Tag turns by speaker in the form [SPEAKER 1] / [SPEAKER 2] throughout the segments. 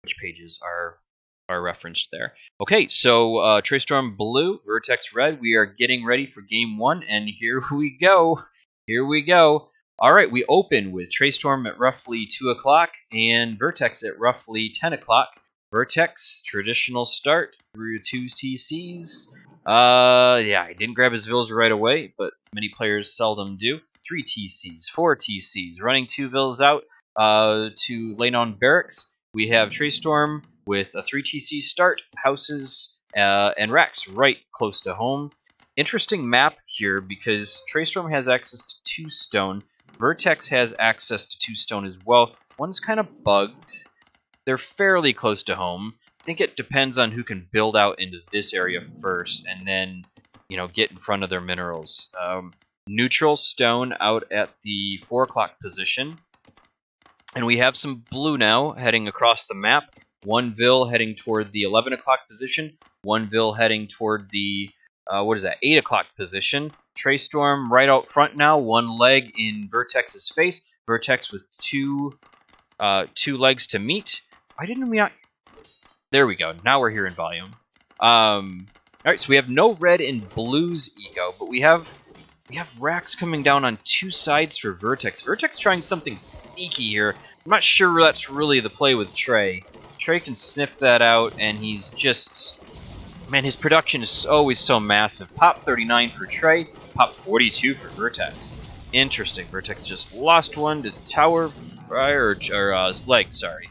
[SPEAKER 1] which pages are referenced there. Okay, so Traistorm blue, Vertex red. We are getting ready for game 1, and here we go. Here we go. All right, we open with Traistorm at roughly 2 o'clock and Vertex at roughly 10 o'clock. Vertex, traditional start through 2 TCs. Yeah, I didn't grab his Vils right away, but many players seldom do. 3 TCs, 4 TCs, running 2 Vils out to lay on barracks. We have Traistorm with a 3 TC start, houses and racks right close to home. Interesting map here because Traistorm has access to 2 stone. Vertex has access to 2 stone as well. One's kind of bugged. They're fairly close to home. I think it depends on who can build out into this area first and then, you know, get in front of their minerals. Neutral stone out at the 4 o'clock position. And we have some blue now heading across the map. 1 Vil heading toward the 11 o'clock position. 1 Vil heading toward the, 8 o'clock position. Traistorm right out front now. 1 leg in Vertex's face. Vertex with 2 legs to meet. Why didn't we not... There we go. Now we're here in volume. Alright, so we have no red and blues eco, but we have racks coming down on 2 sides for Vertex. Vertex trying something sneaky here. I'm not sure that's really the play with Trey. Trey can sniff that out, and he's just... Man, his production is always so massive. Pop 39 for Trey, pop 42 for Vertex. Interesting. Vertex just lost 1 to tower, or leg, sorry.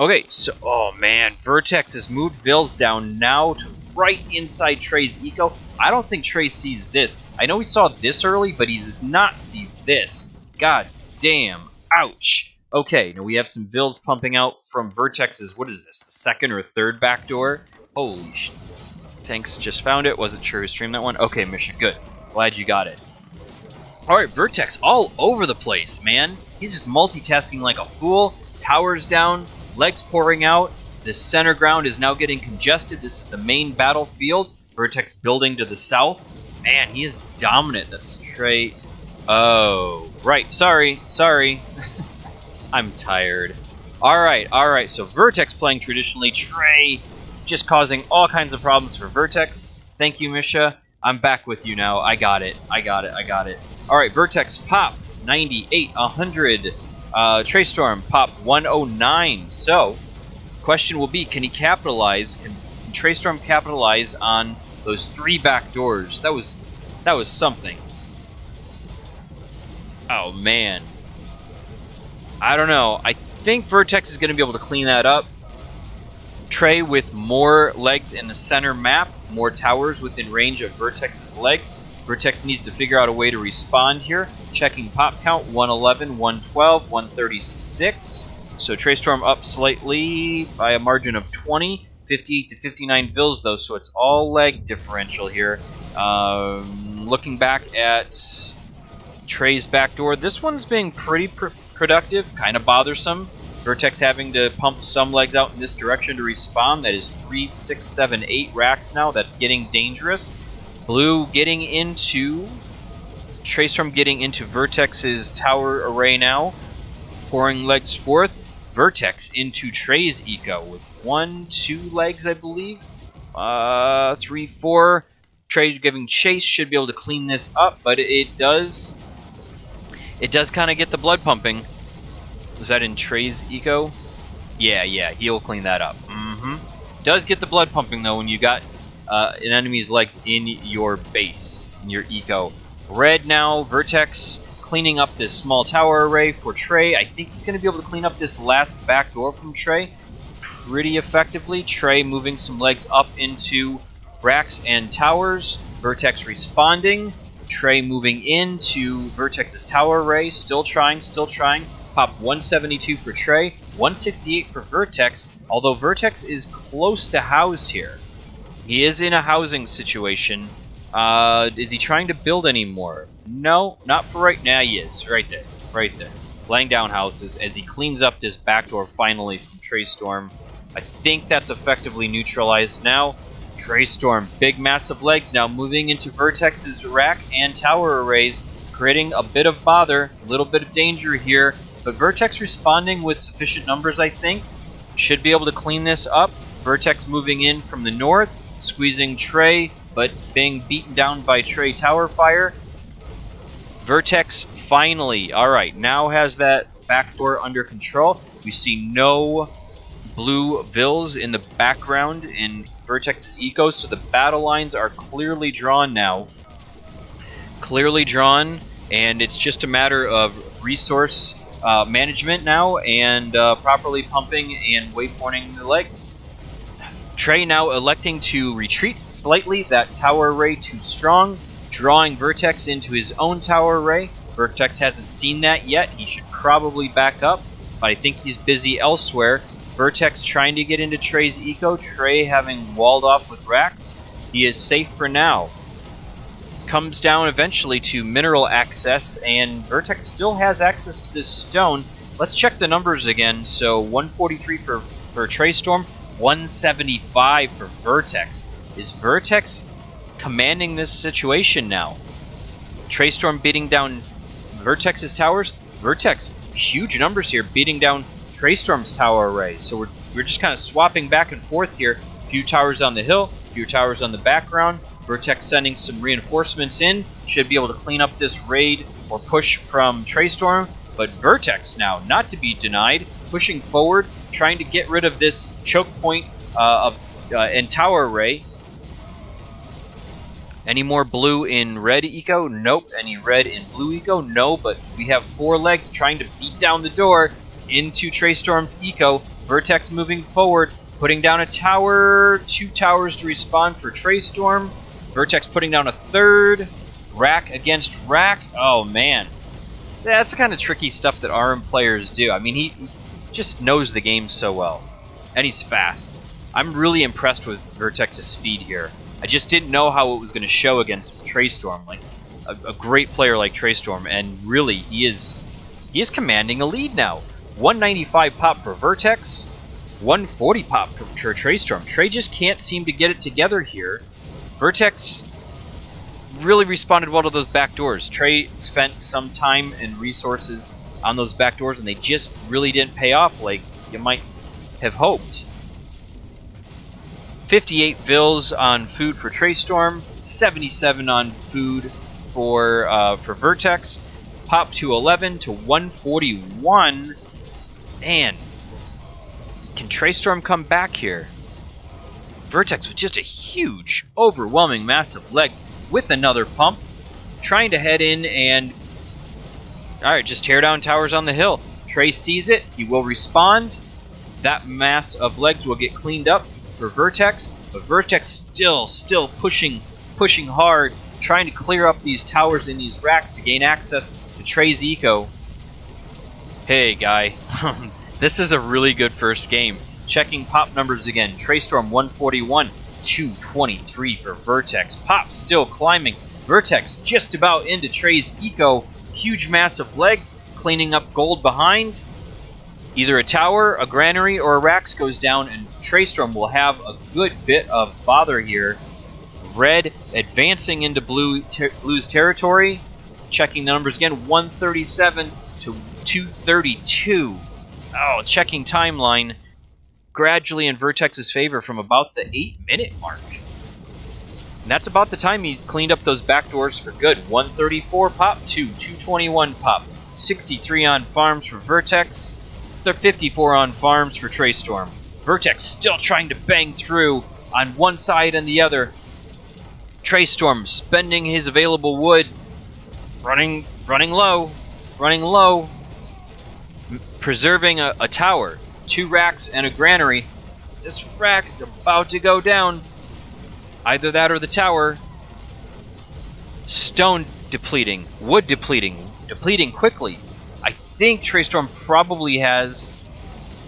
[SPEAKER 1] Okay, so, oh man, Vertex has moved Vils down now to right inside Trey's eco. I don't think Trey sees this. I know he saw this early, but he does not see this. God damn. Ouch. Okay, now we have some Vils pumping out from Vertex's, what is this, the 2nd or 3rd backdoor? Holy shit. Tanks just found it. Wasn't sure who streamed that one. Okay, Misha, good. Glad you got it. Alright, Vertex all over the place, man. He's just multitasking like a fool. Towers down, legs pouring out. This center ground is now getting congested. This is the main battlefield. Vertex building to the south. Man, he is dominant. That's Trey. Oh, right. Sorry. I'm tired. Alright. So Vertex playing traditionally. Trey just causing all kinds of problems for Vertex. Thank you, Misha. I'm back with you now. I got it. Alright, Vertex pop 98, 100. Traistorm pop 109. So, question will be, can he capitalize? Can Traistorm capitalize on those 3 back doors? That was something. Oh man. I don't know. I think Vertex is going to be able to clean that up. Trey with more legs in the center map, more towers within range of Vertex's legs. Vertex needs to figure out a way to respond here. Checking pop count, 111, 112, 136. So Traistorm up slightly by a margin of 20. 58 to 59 Vils though, so it's all leg differential here. Looking back at Trey's backdoor, this one's being pretty productive, kind of bothersome. Vertex having to pump some legs out in this direction to respawn. That is 3, 6, 7, 8 racks now. That's getting dangerous. Blue getting into... Traistorm getting into Vertex's tower array now. Pouring legs forth. Vertex into Trey's eco with 1, 2 legs, I believe. 3, 4. Trey giving chase. Should be able to clean this up, but it does kind of get the blood pumping. Was that in Trey's eco? Yeah, he'll clean that up. Does get the blood pumping, though, when you got an enemy's legs in your base, in your eco. Red now, Vertex cleaning up this small tower array for Trey. I think he's going to be able to clean up this last back door from Trey pretty effectively. Trey moving some legs up into racks and towers. Vertex responding. Trey moving into Vertex's tower array. Still trying. Pop 172 for Trey, 168 for Vertex, although Vertex is close to housed here. He is in a housing situation. Is he trying to build any more? No, not for right now. He is. Right there. Laying down houses as he cleans up this backdoor finally from Traistorm. I think that's effectively neutralized now. Traistorm, big massive legs now moving into Vertex's rack and tower arrays, creating a bit of bother, a little bit of danger here. But Vertex responding with sufficient numbers, I think. should be able to clean this up. Vertex moving in from the north, squeezing Trey, but being beaten down by Trey Tower Fire. Vertex finally, alright, now has that backdoor under control. We see no blue vills in the background in Vertex's eco, so the battle lines are clearly drawn now. Clearly drawn, and it's just a matter of resource management now and properly pumping and waypointing the legs. Trey now electing to retreat slightly, that tower array too strong, drawing Vertex into his own tower array. Vertex hasn't seen that yet. He should probably back up, but I think he's busy elsewhere. Vertex trying to get into Trey's eco. Trey having walled off with racks. He is safe for now. Comes down eventually to mineral access, and Vertex still has access to this stone. Let's check the numbers again. So 143 for Traistorm, 175 for Vertex. Is Vertex commanding this situation now? Traistorm beating down Vertex's towers. Vertex, huge numbers here, beating down Traistorm's tower array. So we're just kind of swapping back and forth here. A few towers on the hill, a few towers on the background. Vertex sending some reinforcements in. Should be able to clean up this raid or push from Traistorm. But Vertex now, not to be denied, pushing forward, trying to get rid of this choke point and tower array. Any more blue in red eco? Nope. Any red in blue eco? No, but we have 4 legs trying to beat down the door into Traistorm's eco. Vertex moving forward, putting down a tower, 2 towers to respawn for Traistorm. Vertex putting down a 3rd. Rack against rack. Oh, man. That's the kind of tricky stuff that RM players do. I mean, he just knows the game so well. And he's fast. I'm really impressed with Vertex's speed here. I just didn't know how it was going to show against Traistorm, like a great player like Traistorm, and really he is commanding a lead now. 195 pop for Vertex, 140 pop for Traistorm. Trey just can't seem to get it together here. Vertex really responded well to those back doors. Trey spent some time and resources on those back doors, and they just really didn't pay off like you might have hoped. 58 vills on food for Traistorm, 77 on food for Vertex. Pop to 11 to 141. Man, can Traistorm come back here? Vertex with just a huge, overwhelming mass of legs with another pump, trying to head in and alright, just tear down towers on the hill. Trey sees it, he will respond. That mass of legs will get cleaned up for Vertex, but Vertex still pushing hard, trying to clear up these towers and these racks to gain access to Trey's eco. Hey, guy. This is a really good first game. Checking pop numbers again. Traistorm 141, 223 for Vertex. Pop still climbing. Vertex just about into Trey's eco. Huge mass of legs, cleaning up gold behind. Either a tower, a granary, or a racks goes down, and Traistorm will have a good bit of bother here. Red advancing into blue's territory. Checking the numbers again, 137 to 232. Oh, checking timeline. Gradually in Vertex's favor from about the 8-minute mark. And that's about the time he's cleaned up those back doors for good. 134 pop to 221 pop. 63 on farms for Vertex. They're 54 on farms for Traistorm. Vertex still trying to bang through on one side and the other. Traistorm spending his available wood. Running low. Preserving a tower. 2 racks and a granary. This rack's about to go down. Either that or the tower. Stone depleting. Wood depleting. Depleting quickly. I think Traistorm probably has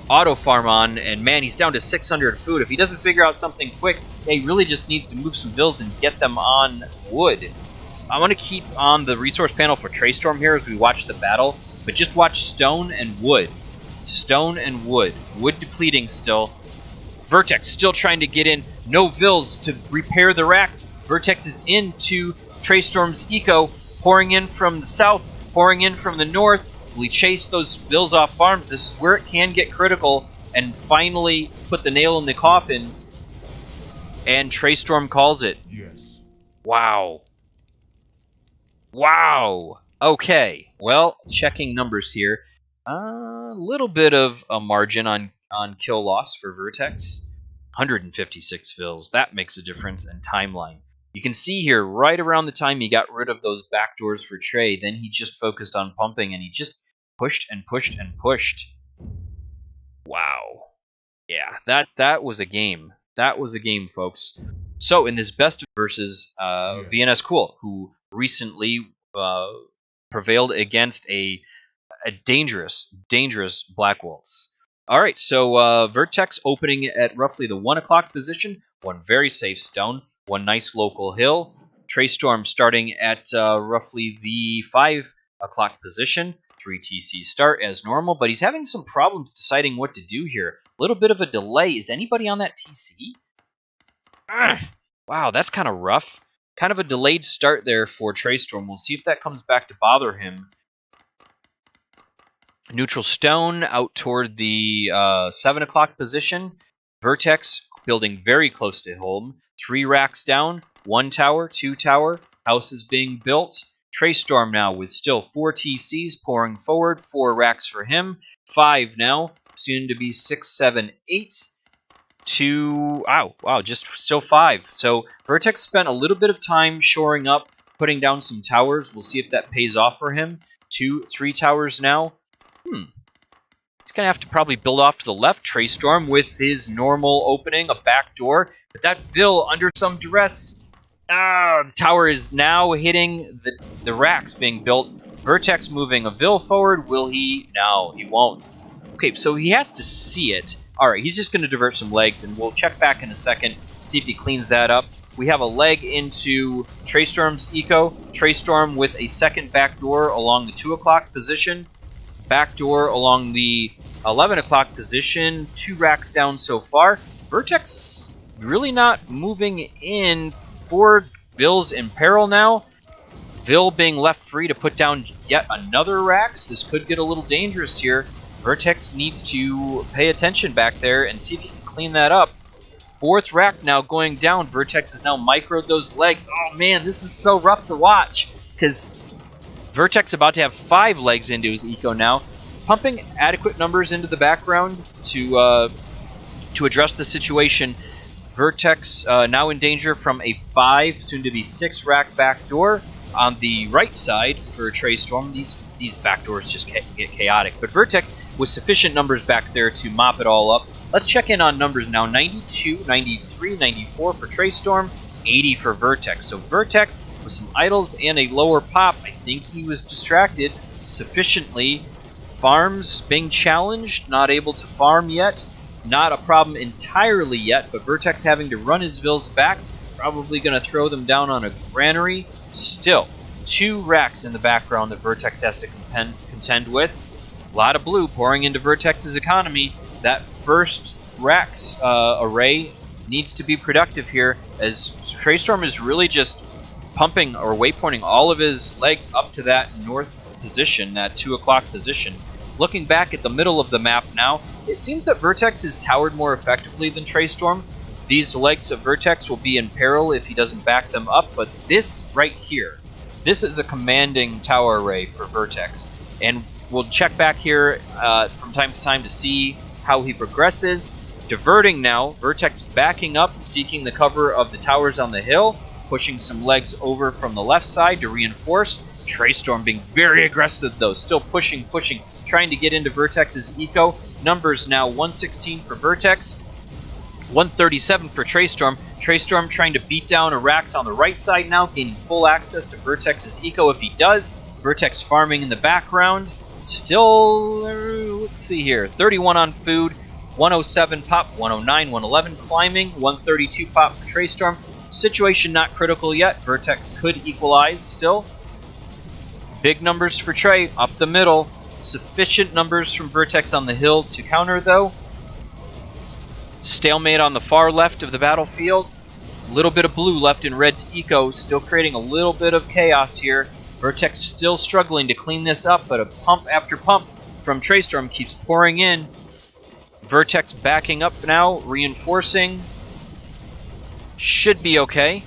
[SPEAKER 1] auto farm on, and man, he's down to 600 food. If he doesn't figure out something quick, he really just needs to move some vills and get them on wood. I want to keep on the resource panel for Traistorm here as we watch the battle, but just watch stone and wood. Stone and wood. Wood depleting still. Vertex still trying to get in. No vills to repair the racks. Vertex is into Traistorm's eco, pouring in from the south, pouring in from the north. Will he chase those vills off farms? This is where it can get critical and finally put the nail in the coffin. And Traistorm calls it.
[SPEAKER 2] Yes.
[SPEAKER 1] Wow. Wow. Okay. Well, checking numbers here. A little bit of a margin on kill loss for Vertex. 156 fills. That makes a difference. And timeline. You can see here, right around the time he got rid of those backdoors for Trey, then he just focused on pumping, and he just pushed and pushed and pushed. Wow. Yeah, that was a game. That was a game, folks. So in this best versus VNS Cool, who recently prevailed against a dangerous Black Waltz. All right, so Vertex opening at roughly the 1 o'clock position, one very safe stone, one nice local hill. Traistorm starting at roughly the 5 o'clock position. 3 TC start as normal, but he's having some problems deciding what to do here. A little bit of a delay. Is anybody on that TC? Wow, that's kind of rough. Kind of a delayed start there for Traistorm. We'll see if that comes back to bother him. Neutral stone out toward the 7 o'clock position. Vertex building very close to home. 3 racks down, 1 tower, 2 tower. House is being built. Traistorm now with still 4 TCs pouring forward. 4 racks for him. 5 now. Soon to be 6, 7, 8. 2. Wow, just still 5. So Vertex spent a little bit of time shoring up, putting down some towers. We'll see if that pays off for him. 2, 3 towers now. He's going to have to probably build off to the left. Traistorm with his normal opening, a back door. But that Vil under some duress. The tower is now hitting the racks being built. Vertex moving a Vil forward. Will he? No, he won't. Okay, so he has to see it. All right, he's just going to divert some legs, and we'll check back in a second, see if he cleans that up. We have a leg into Traistorm's eco. Traistorm with a second back door along the 2 o'clock position. Back door along the 11 o'clock position. 2 racks down so far. Vertex really not moving in. 4 Vils in peril now. Vil being left free to put down yet another racks. This could get a little dangerous here. Vertex needs to pay attention back there and see if he can clean that up. 4th rack now going down. Vertex has now microed those legs. Oh man, this is so rough to watch because Vertex about to have 5 legs into his eco now, pumping adequate numbers into the background to address the situation. Vertex now in danger from a 5, soon to be 6 rack back door on the right side for Traistorm. These back doors just get chaotic, but Vertex with sufficient numbers back there to mop it all up. Let's check in on numbers now. 92, 93, 94 for Traistorm, 80 for Vertex. So Vertex with some idles and a lower pop. I think he was distracted sufficiently. Farms being challenged, not able to farm yet. Not a problem entirely yet, but Vertex having to run his Vils back. Probably going to throw them down on a granary. Still, 2 racks in the background that Vertex has to contend with. A lot of blue pouring into Vertex's economy. That first racks array needs to be productive here, as Traistorm is really just pumping or waypointing all of his legs up to that north position, that 2 o'clock position. Looking back at the middle of the map now, it seems that Vertex is towered more effectively than Traistorm. These legs of Vertex will be in peril if he doesn't back them up, but this right here, this is a commanding tower array for Vertex. And we'll check back here from time to time to see how he progresses. Diverting now, Vertex backing up, seeking the cover of the towers on the hill, pushing some legs over from the left side to reinforce. Traistorm being very aggressive though, still pushing, trying to get into Vertex's eco. Numbers now 116 for Vertex, 137 for Traistorm. Traistorm trying to beat down a racks on the right side now, gaining full access to Vertex's eco if he does. Vertex farming in the background. Still, let's see here, 31 on food, 107 pop, 109, 111 climbing, 132 pop for Traistorm. Situation not critical yet. Vertex could equalize still. Big numbers for Trey up the middle. Sufficient numbers from Vertex on the hill to counter though. Stalemate on the far left of the battlefield. A little bit of blue left in Red's eco, still creating a little bit of chaos here. Vertex still struggling to clean this up, but a pump after pump from Traistorm keeps pouring in. Vertex backing up now, reinforcing. Should be okay.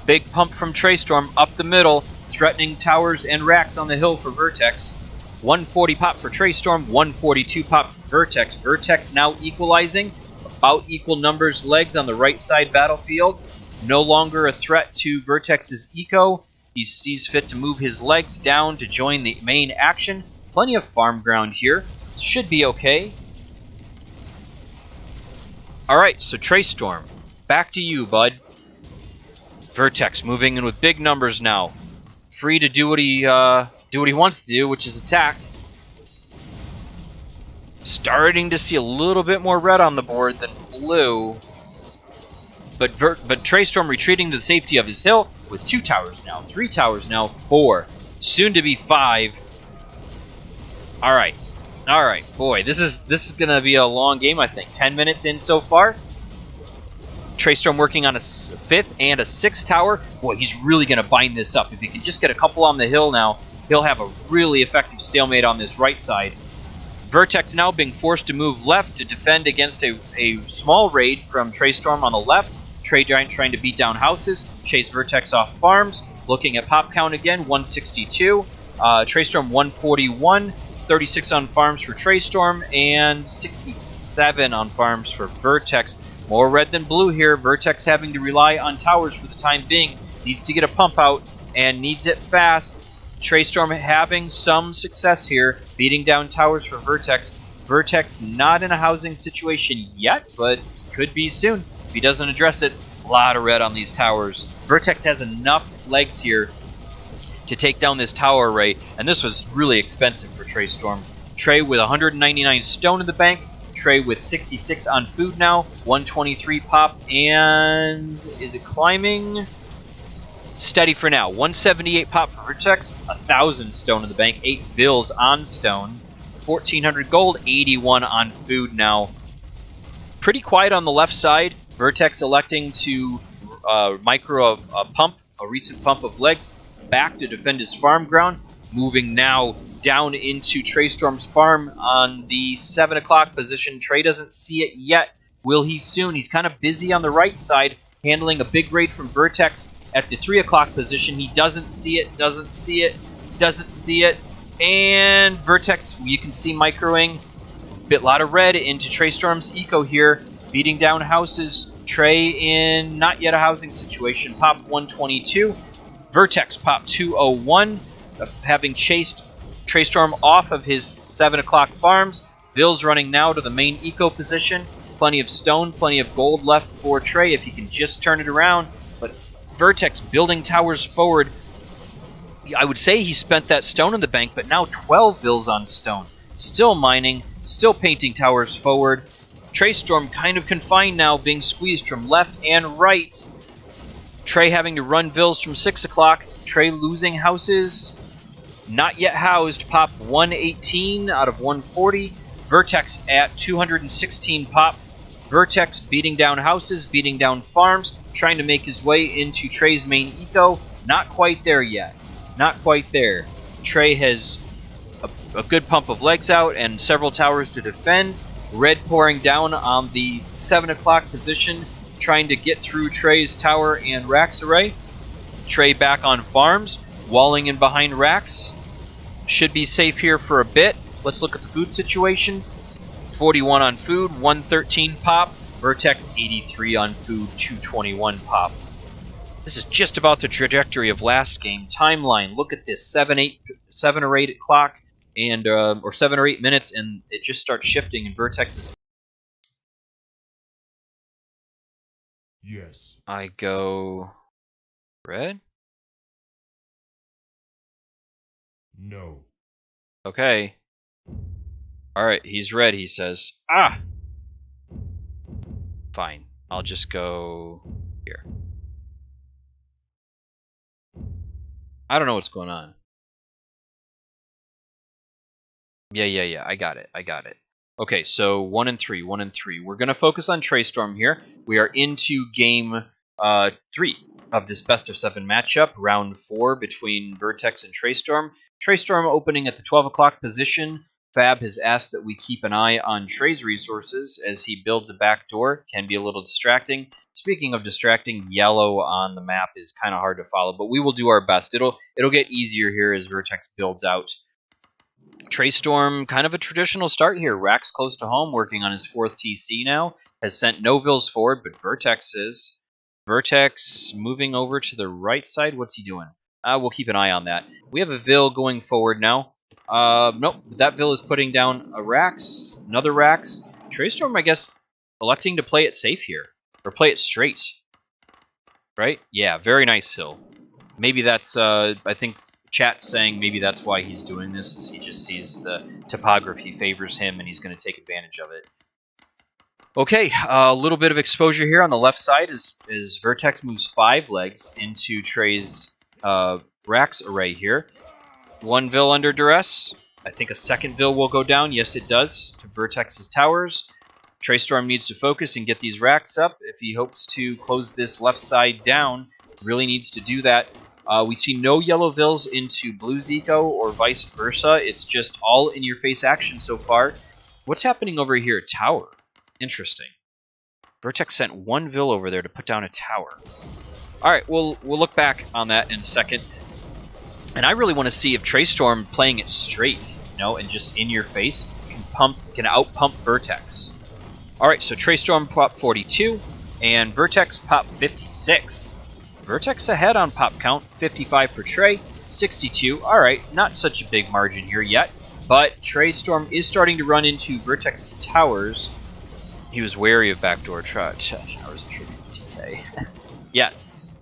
[SPEAKER 1] Big pump from Traistorm up the middle, threatening towers and racks on the hill for Vertex. 140 pop for Traistorm, 142 pop for Vertex. Vertex now equalizing, about equal numbers legs on the right side battlefield. No longer a threat to Vertex's eco. He sees fit to move his legs down to join the main action. Plenty of farm ground here. Should be okay. Alright, so Traistorm, back to you, bud. Vertex moving in with big numbers now. Free to do what he wants to do, which is attack. Starting to see a little bit more red on the board than blue. But Traistorm retreating to the safety of his hill with 2 towers now, 3 towers now, 4. Soon to be 5. Alright. Alright, boy, this is gonna be a long game, I think. 10 minutes in so far. Traistorm working on a 5th and a 6th tower. Boy, he's really gonna bind this up. If he can just get a couple on the hill now, he'll have a really effective stalemate on this right side. Vertex now being forced to move left to defend against a small raid from Traistorm on the left. Trey Giant trying to beat down houses, chase Vertex off farms. Looking at pop count again, 162. Traistorm 141. 36 on farms for Traistorm, and 67 on farms for Vertex. More red than blue here. Vertex having to rely on towers for the time being. Needs to get a pump out, and needs it fast. Traistorm having some success here, beating down towers for Vertex. Vertex not in a housing situation yet, but could be soon. If he doesn't address it, a lot of red on these towers. Vertex has enough legs here to take down this tower array, and this was really expensive for Traistorm. Trey with 199 stone in the bank, Trey with 66 on food now, 123 pop, and is it climbing? Steady for now. 178 pop for Vertex, 1,000 stone in the bank, 8 bills on stone, 1,400 gold, 81 on food now. Pretty quiet on the left side. Vertex electing to micro a pump, a recent pump of legs, back to defend his farm ground, moving now down into Traistorm's farm on the 7 o'clock position. Trey doesn't see it yet. Will he soon? He's kind of busy on the right side, handling a big raid from Vertex at the 3 o'clock position. He doesn't see it, doesn't see it, doesn't see it. And Vertex, you can see microing a lot of red into Traistorm's eco here, beating down houses. Trey in not yet a housing situation. Pop 122. Vertex pop 201, having chased Traistorm off of his 7 o'clock farms. Bill's running now to the main eco position. Plenty of stone, plenty of gold left for Trey if he can just turn it around. But Vertex building towers forward. I would say he spent that stone in the bank, but now 12 bills on stone. Still mining, still painting towers forward. Traistorm kind of confined now, being squeezed from left and right. Trey having to run bills from 6 o'clock. Trey losing houses. Not yet housed. Pop 118 out of 140. Vertex at 216 pop. Vertex beating down houses, beating down farms, trying to make his way into Trey's main eco. Not quite there yet. Not quite there. Trey has a good pump of legs out and several towers to defend. Red pouring down on the 7 o'clock position, trying to get through Trey's tower and racks array. Trey back on farms, walling in behind racks. Should be safe here for a bit. Let's look at the food situation. 41 on food, 113 pop. Vertex 83 on food, 221 pop. This is just about the trajectory of last game. Timeline, look at this, 7 or 8 o'clock, and or 7 or 8 minutes, and it just starts shifting, and Vertex is...
[SPEAKER 2] Yes.
[SPEAKER 1] I go... red?
[SPEAKER 2] No.
[SPEAKER 1] Okay. Alright, he's red, he says. Ah! Fine. I'll just go here. I don't know what's going on. Yeah. I got it. Okay, so 1 and 3. We're going to focus on Traistorm here. We are into game 3 of this best of 7 matchup, round 4 between Vertex and Traistorm. Traistorm opening at the 12 o'clock position, Fab has asked that we keep an eye on Trey's resources as he builds a back door. Can be a little distracting. Speaking of distracting, yellow on the map is kind of hard to follow, but we will do our best. It'll get easier here as Vertex builds out. Traistorm, kind of a traditional start here. Rax close to home, working on his 4th TC now. Has sent no vills forward, but Vertex is. Vertex moving over to the right side. What's he doing? We'll keep an eye on that. We have a vill going forward now. Nope, that vill is putting down a Rax, another Rax. Traistorm, I guess, electing to play it safe here. Or play it straight. Right? Yeah, very nice hill. Maybe that's, I think chat's saying maybe that's why he's doing this, is he just sees the topography favors him and he's going to take advantage of it. Okay, a little bit of exposure here on the left side as Vertex moves 5 legs into Trey's Rax array here. 1 vill under duress. I think a 2nd vill will go down. Yes, it does, to Vertex's towers. Traistorm needs to focus and get these racks up if he hopes to close this left side down. Really needs to do that. We see no yellow vills into Blue's Eco or vice versa. It's just all in-your-face action so far. What's happening over here at tower? Interesting. Vertex sent 1 vill over there to put down a tower. All right, we'll look back on that in a second. And I really want to see if Traistorm playing it straight, and just in your face can out-pump Vertex. All right, so Traistorm pop 42 and Vertex pop 56. Vertex ahead on pop count, 55 for Trey, 62. All right, not such a big margin here yet, but Traistorm is starting to run into Vertex's towers. He was wary of backdoor towers attributed to TK. Yes,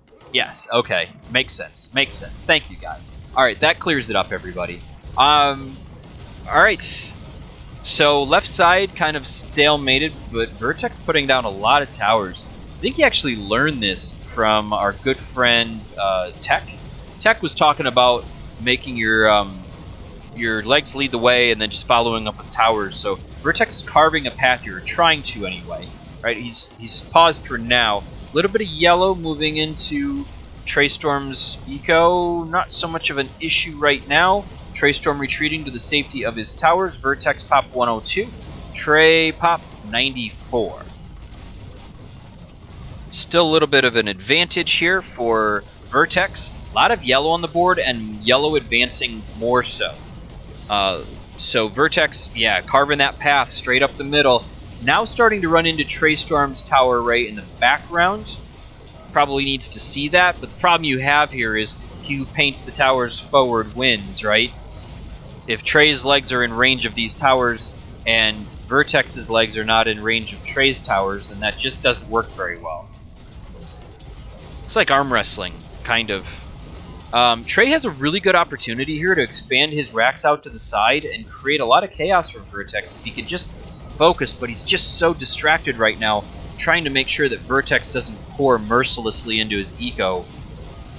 [SPEAKER 1] okay, makes sense. Thank you, guys. All right, that clears it up, everybody. All right, so left side kind of stalemated, but Vertex putting down a lot of towers. I think he actually learned this from our good friend Tech. Tech was talking about making your legs lead the way and then just following up with towers. So Vertex is carving a path here, trying to anyway. Right? He's paused for now. A little bit of yellow moving into Traistorm's eco. Not so much of an issue right now. Traistorm retreating to the safety of his towers. Vertex pop 102. Trey pop 94. Still a little bit of an advantage here for Vertex. A lot of yellow on the board and yellow advancing more so. So Vertex, carving that path straight up the middle. Now starting to run into Traistorm's tower right in the background. Probably needs to see that, but the problem you have here is he who paints the towers forward wins, right? If Trey's legs are in range of these towers and Vertex's legs are not in range of Trey's towers, then that just doesn't work very well. It's like arm wrestling, kind of. Trey has a really good opportunity here to expand his racks out to the side and create a lot of chaos for Vertex if he could just focus, but he's just so distracted right now, trying to make sure that Vertex doesn't pour mercilessly into his eco.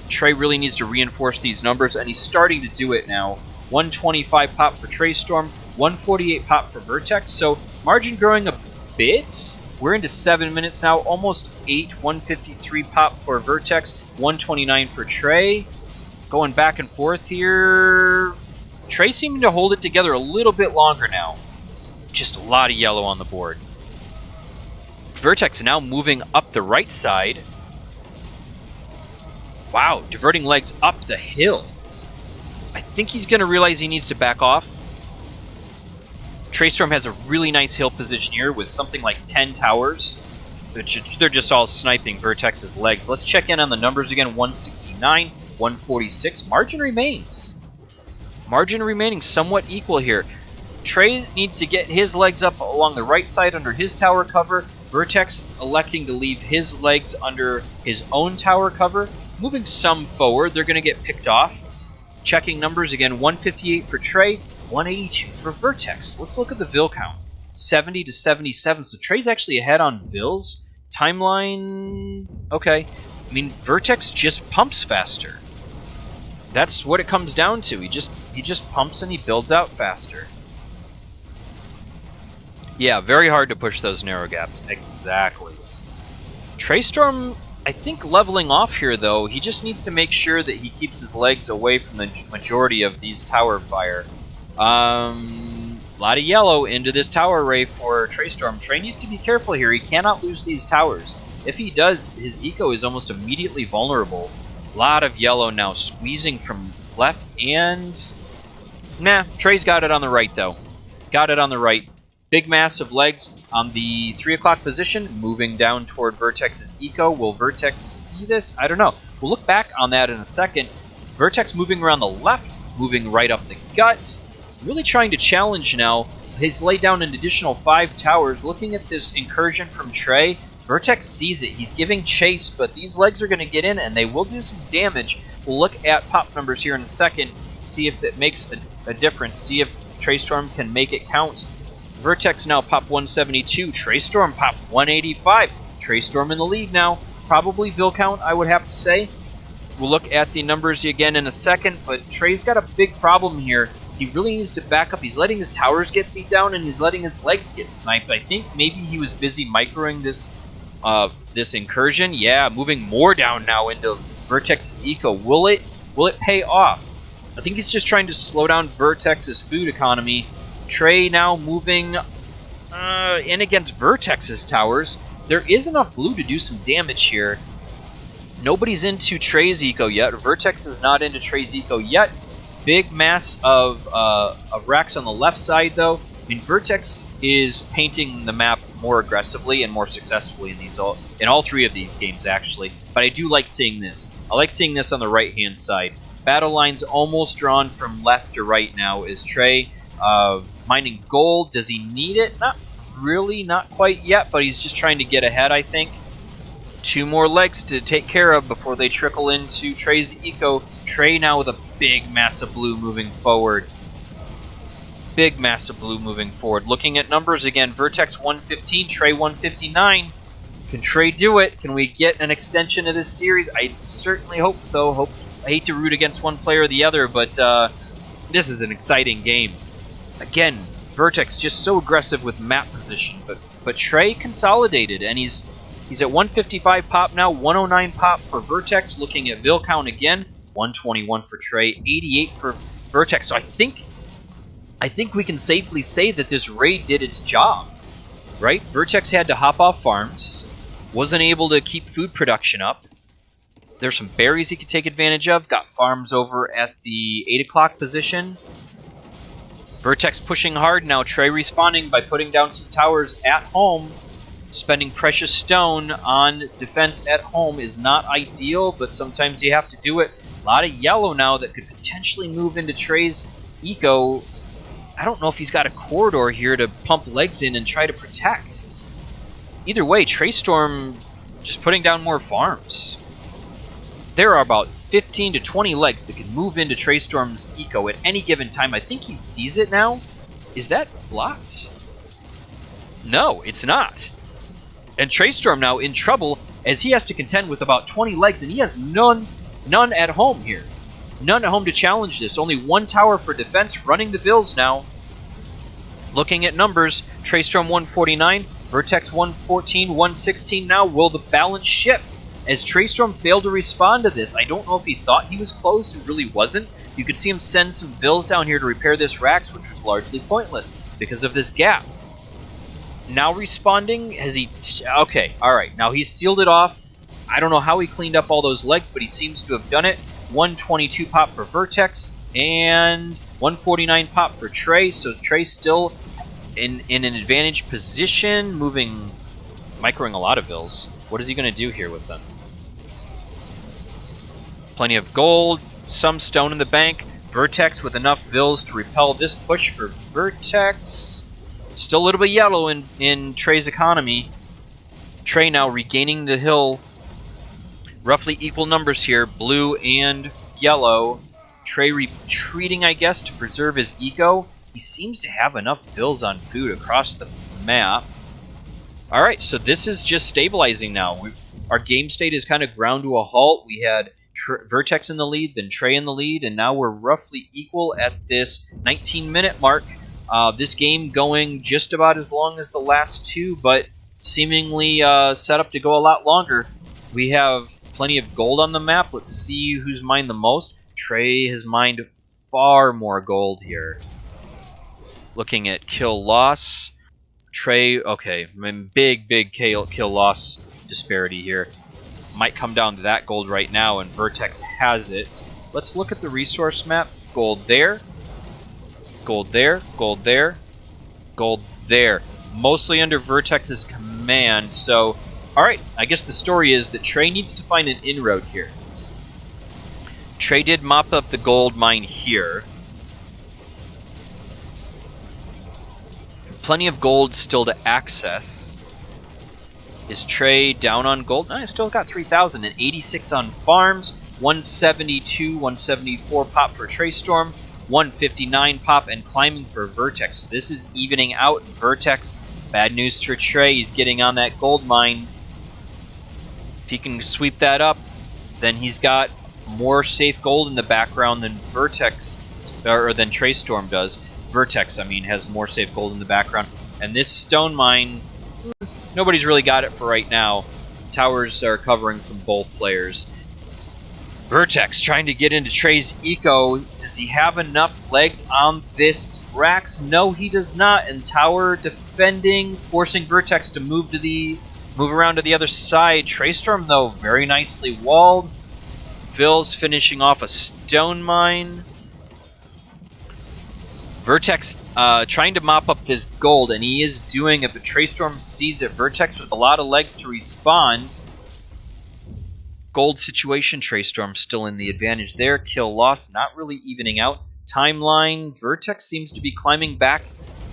[SPEAKER 1] Trey really needs to reinforce these numbers, and he's starting to do it now. 125 pop for Traistorm, 148 pop for Vertex, so margin growing a bit. We're into 7 minutes now, almost 8. 153 pop for Vertex, 129 for Trey. Going back and forth here. Trey seeming to hold it together a little bit longer now. Just a lot of yellow on the board. Vertex now moving up the right side. Wow, diverting legs up the hill. I think he's going to realize he needs to back off. Traistorm has a really nice hill position here with something like 10 towers. They're just all sniping Vertex's legs. Let's check in on the numbers again. 169, 146. Margin remains. Margin remaining somewhat equal here. Trey needs to get his legs up along the right side under his tower cover. Vertex electing to leave his legs under his own tower cover. Moving some forward. They're going to get picked off. Checking numbers again. 158 for Trey. 182 for Vertex. Let's look at the Vill count. 70 to 77. So Trey's actually ahead on Vills. Timeline... Okay. I mean, Vertex just pumps faster. That's what it comes down to. He just pumps and he builds out faster. Yeah, very hard to push those narrow gaps. Exactly. Traistorm, I think, leveling off here, though. He just needs to make sure that he keeps his legs away from the majority of these tower fire. A lot of yellow into this tower array for Traistorm. Trey needs to be careful here. He cannot lose these towers. If he does, his eco is almost immediately vulnerable. A lot of yellow now squeezing from left and... Nah, Trey's got it on the right, though. Got it on the right. Big mass of legs on the 3 o'clock position, moving down toward Vertex's eco. Will Vertex see this? I don't know. We'll look back on that in a second. Vertex moving around the left, moving right up the gut. Really trying to challenge now. He's laid down an additional 5 towers. Looking at this incursion from Trey, Vertex sees it. He's giving chase, but these legs are going to get in, and they will do some damage. We'll look at pop numbers here in a second, see if it makes a difference, see if Traistorm can make it count. Vertex now pop 172, Traistorm pop 185. Traistorm in the lead now. Probably Vil count, I would have to say. We'll look at the numbers again in a second, but Trey's got a big problem here. He really needs to back up. He's letting his towers get beat down, and he's letting his legs get sniped. I think maybe he was busy microing this incursion. Yeah, moving more down now into Vertex's eco. Will it pay off? I think he's just trying to slow down Vertex's food economy. Trey now moving in against Vertex's towers. There is enough blue to do some damage here. Nobody's into Trey's eco yet. Vertex is not into Trey's eco yet. Big mass of racks on the left side, though. I mean, Vertex is painting the map more aggressively and more successfully in all 3 of these games, actually. But I do like seeing this. I like seeing this on the right-hand side. Battle lines almost drawn from left to right now. Is Trey mining gold? Does he need it? Not really, not quite yet, but he's just trying to get ahead, I think. 2 more legs to take care of before they trickle into Trey's eco. Trey now with a big mass of blue moving forward. Big mass of blue moving forward. Looking at numbers again, Vertex 115, Trey 159. Can Trey do it? Can we get an extension of this series? I certainly hope so. I hate to root against one player or the other, but this is an exciting game. Again, Vertex just so aggressive with map position, but Trey consolidated, and he's at 155 pop now, 109 pop for Vertex. Looking at Vil count again, 121 for Trey, 88 for Vertex. So I think we can safely say that this raid did its job, right? Vertex had to hop off farms, wasn't able to keep food production up. There's some berries he could take advantage of. Got farms over at the 8 o'clock position. Vertex pushing hard now. Trey responding by putting down some towers at home. Spending precious stone on defense at home is not ideal, but sometimes you have to do it. A lot of yellow now that could potentially move into Trey's eco. I don't know if he's got a corridor here to pump legs in and try to protect. Either way, Traistorm just putting down more farms. There are about 15 to 20 legs that can move into Traistorm's eco at any given time. I think he sees it now. Is that blocked? No, it's not. And Traistorm now in trouble as he has to contend with about 20 legs, and he has none at home here. None at home to challenge this. Only 1 tower for defense, running the Vils now. Looking at numbers, Traistorm 149, Vertex 114, 116 now. Will the balance shift as Traistorm failed to respond to this? I don't know if he thought he was closed and really wasn't. You could see him send some Vils down here to repair this racks, which was largely pointless because of this gap. Now responding, has he... okay, alright, now he's sealed it off. I don't know how he cleaned up all those legs, but he seems to have done it. 122 pop for Vertex, and 149 pop for Trey, so Trey's still in an advantage position, microing a lot of Vils. What is he going to do here with them? Plenty of gold, some stone in the bank. Vertex with enough Vils to repel this push for Vertex. Still a little bit yellow in Trey's economy. Trey now regaining the hill. Roughly equal numbers here, blue and yellow. Trey retreating, I guess, to preserve his eco. He seems to have enough Vils on food across the map. Alright, so this is just stabilizing now. Our game state is kind of ground to a halt. We had Vertex in the lead, then Trey in the lead, and now we're roughly equal at this 19-minute mark. This game going just about as long as the last 2, but seemingly set up to go a lot longer. We have plenty of gold on the map. Let's see who's mined the most. Trey has mined far more gold here. Looking at kill loss. Trey, okay, big kill loss disparity here. Might come down to that gold right now, and Vertex has it. Let's look at the resource map. Gold there. Gold there. Gold there. Gold there. Mostly under Vertex's command, so... Alright, I guess the story is that Trey needs to find an inroad here. Trey did mop up the gold mine here. Plenty of gold still to access. Is Trey down on gold? No, I still got 3,000 and 86 on farms. 172, 174 pop for Traistorm. 159 pop and climbing for Vertex. So this is evening out. Vertex, bad news for Trey. He's getting on that gold mine. If he can sweep that up, then he's got more safe gold in the background than Vertex, or than Traistorm does. Vertex, I mean, has more safe gold in the background. And this stone mine, nobody's really got it for right now. Towers are covering from both players. Vertex trying to get into Trey's eco. Does he have enough legs on this Rax? No, he does not. And Tower defending, forcing Vertex to move around to the other side. Traistorm, though, very nicely walled. Vils finishing off a stone mine. Vertex trying to mop up this gold, and he is doing it, but Traistorm sees it. Vertex with a lot of legs to respond. Gold situation, Traistorm still in the advantage there. Kill loss, not really evening out. Timeline, Vertex seems to be climbing back.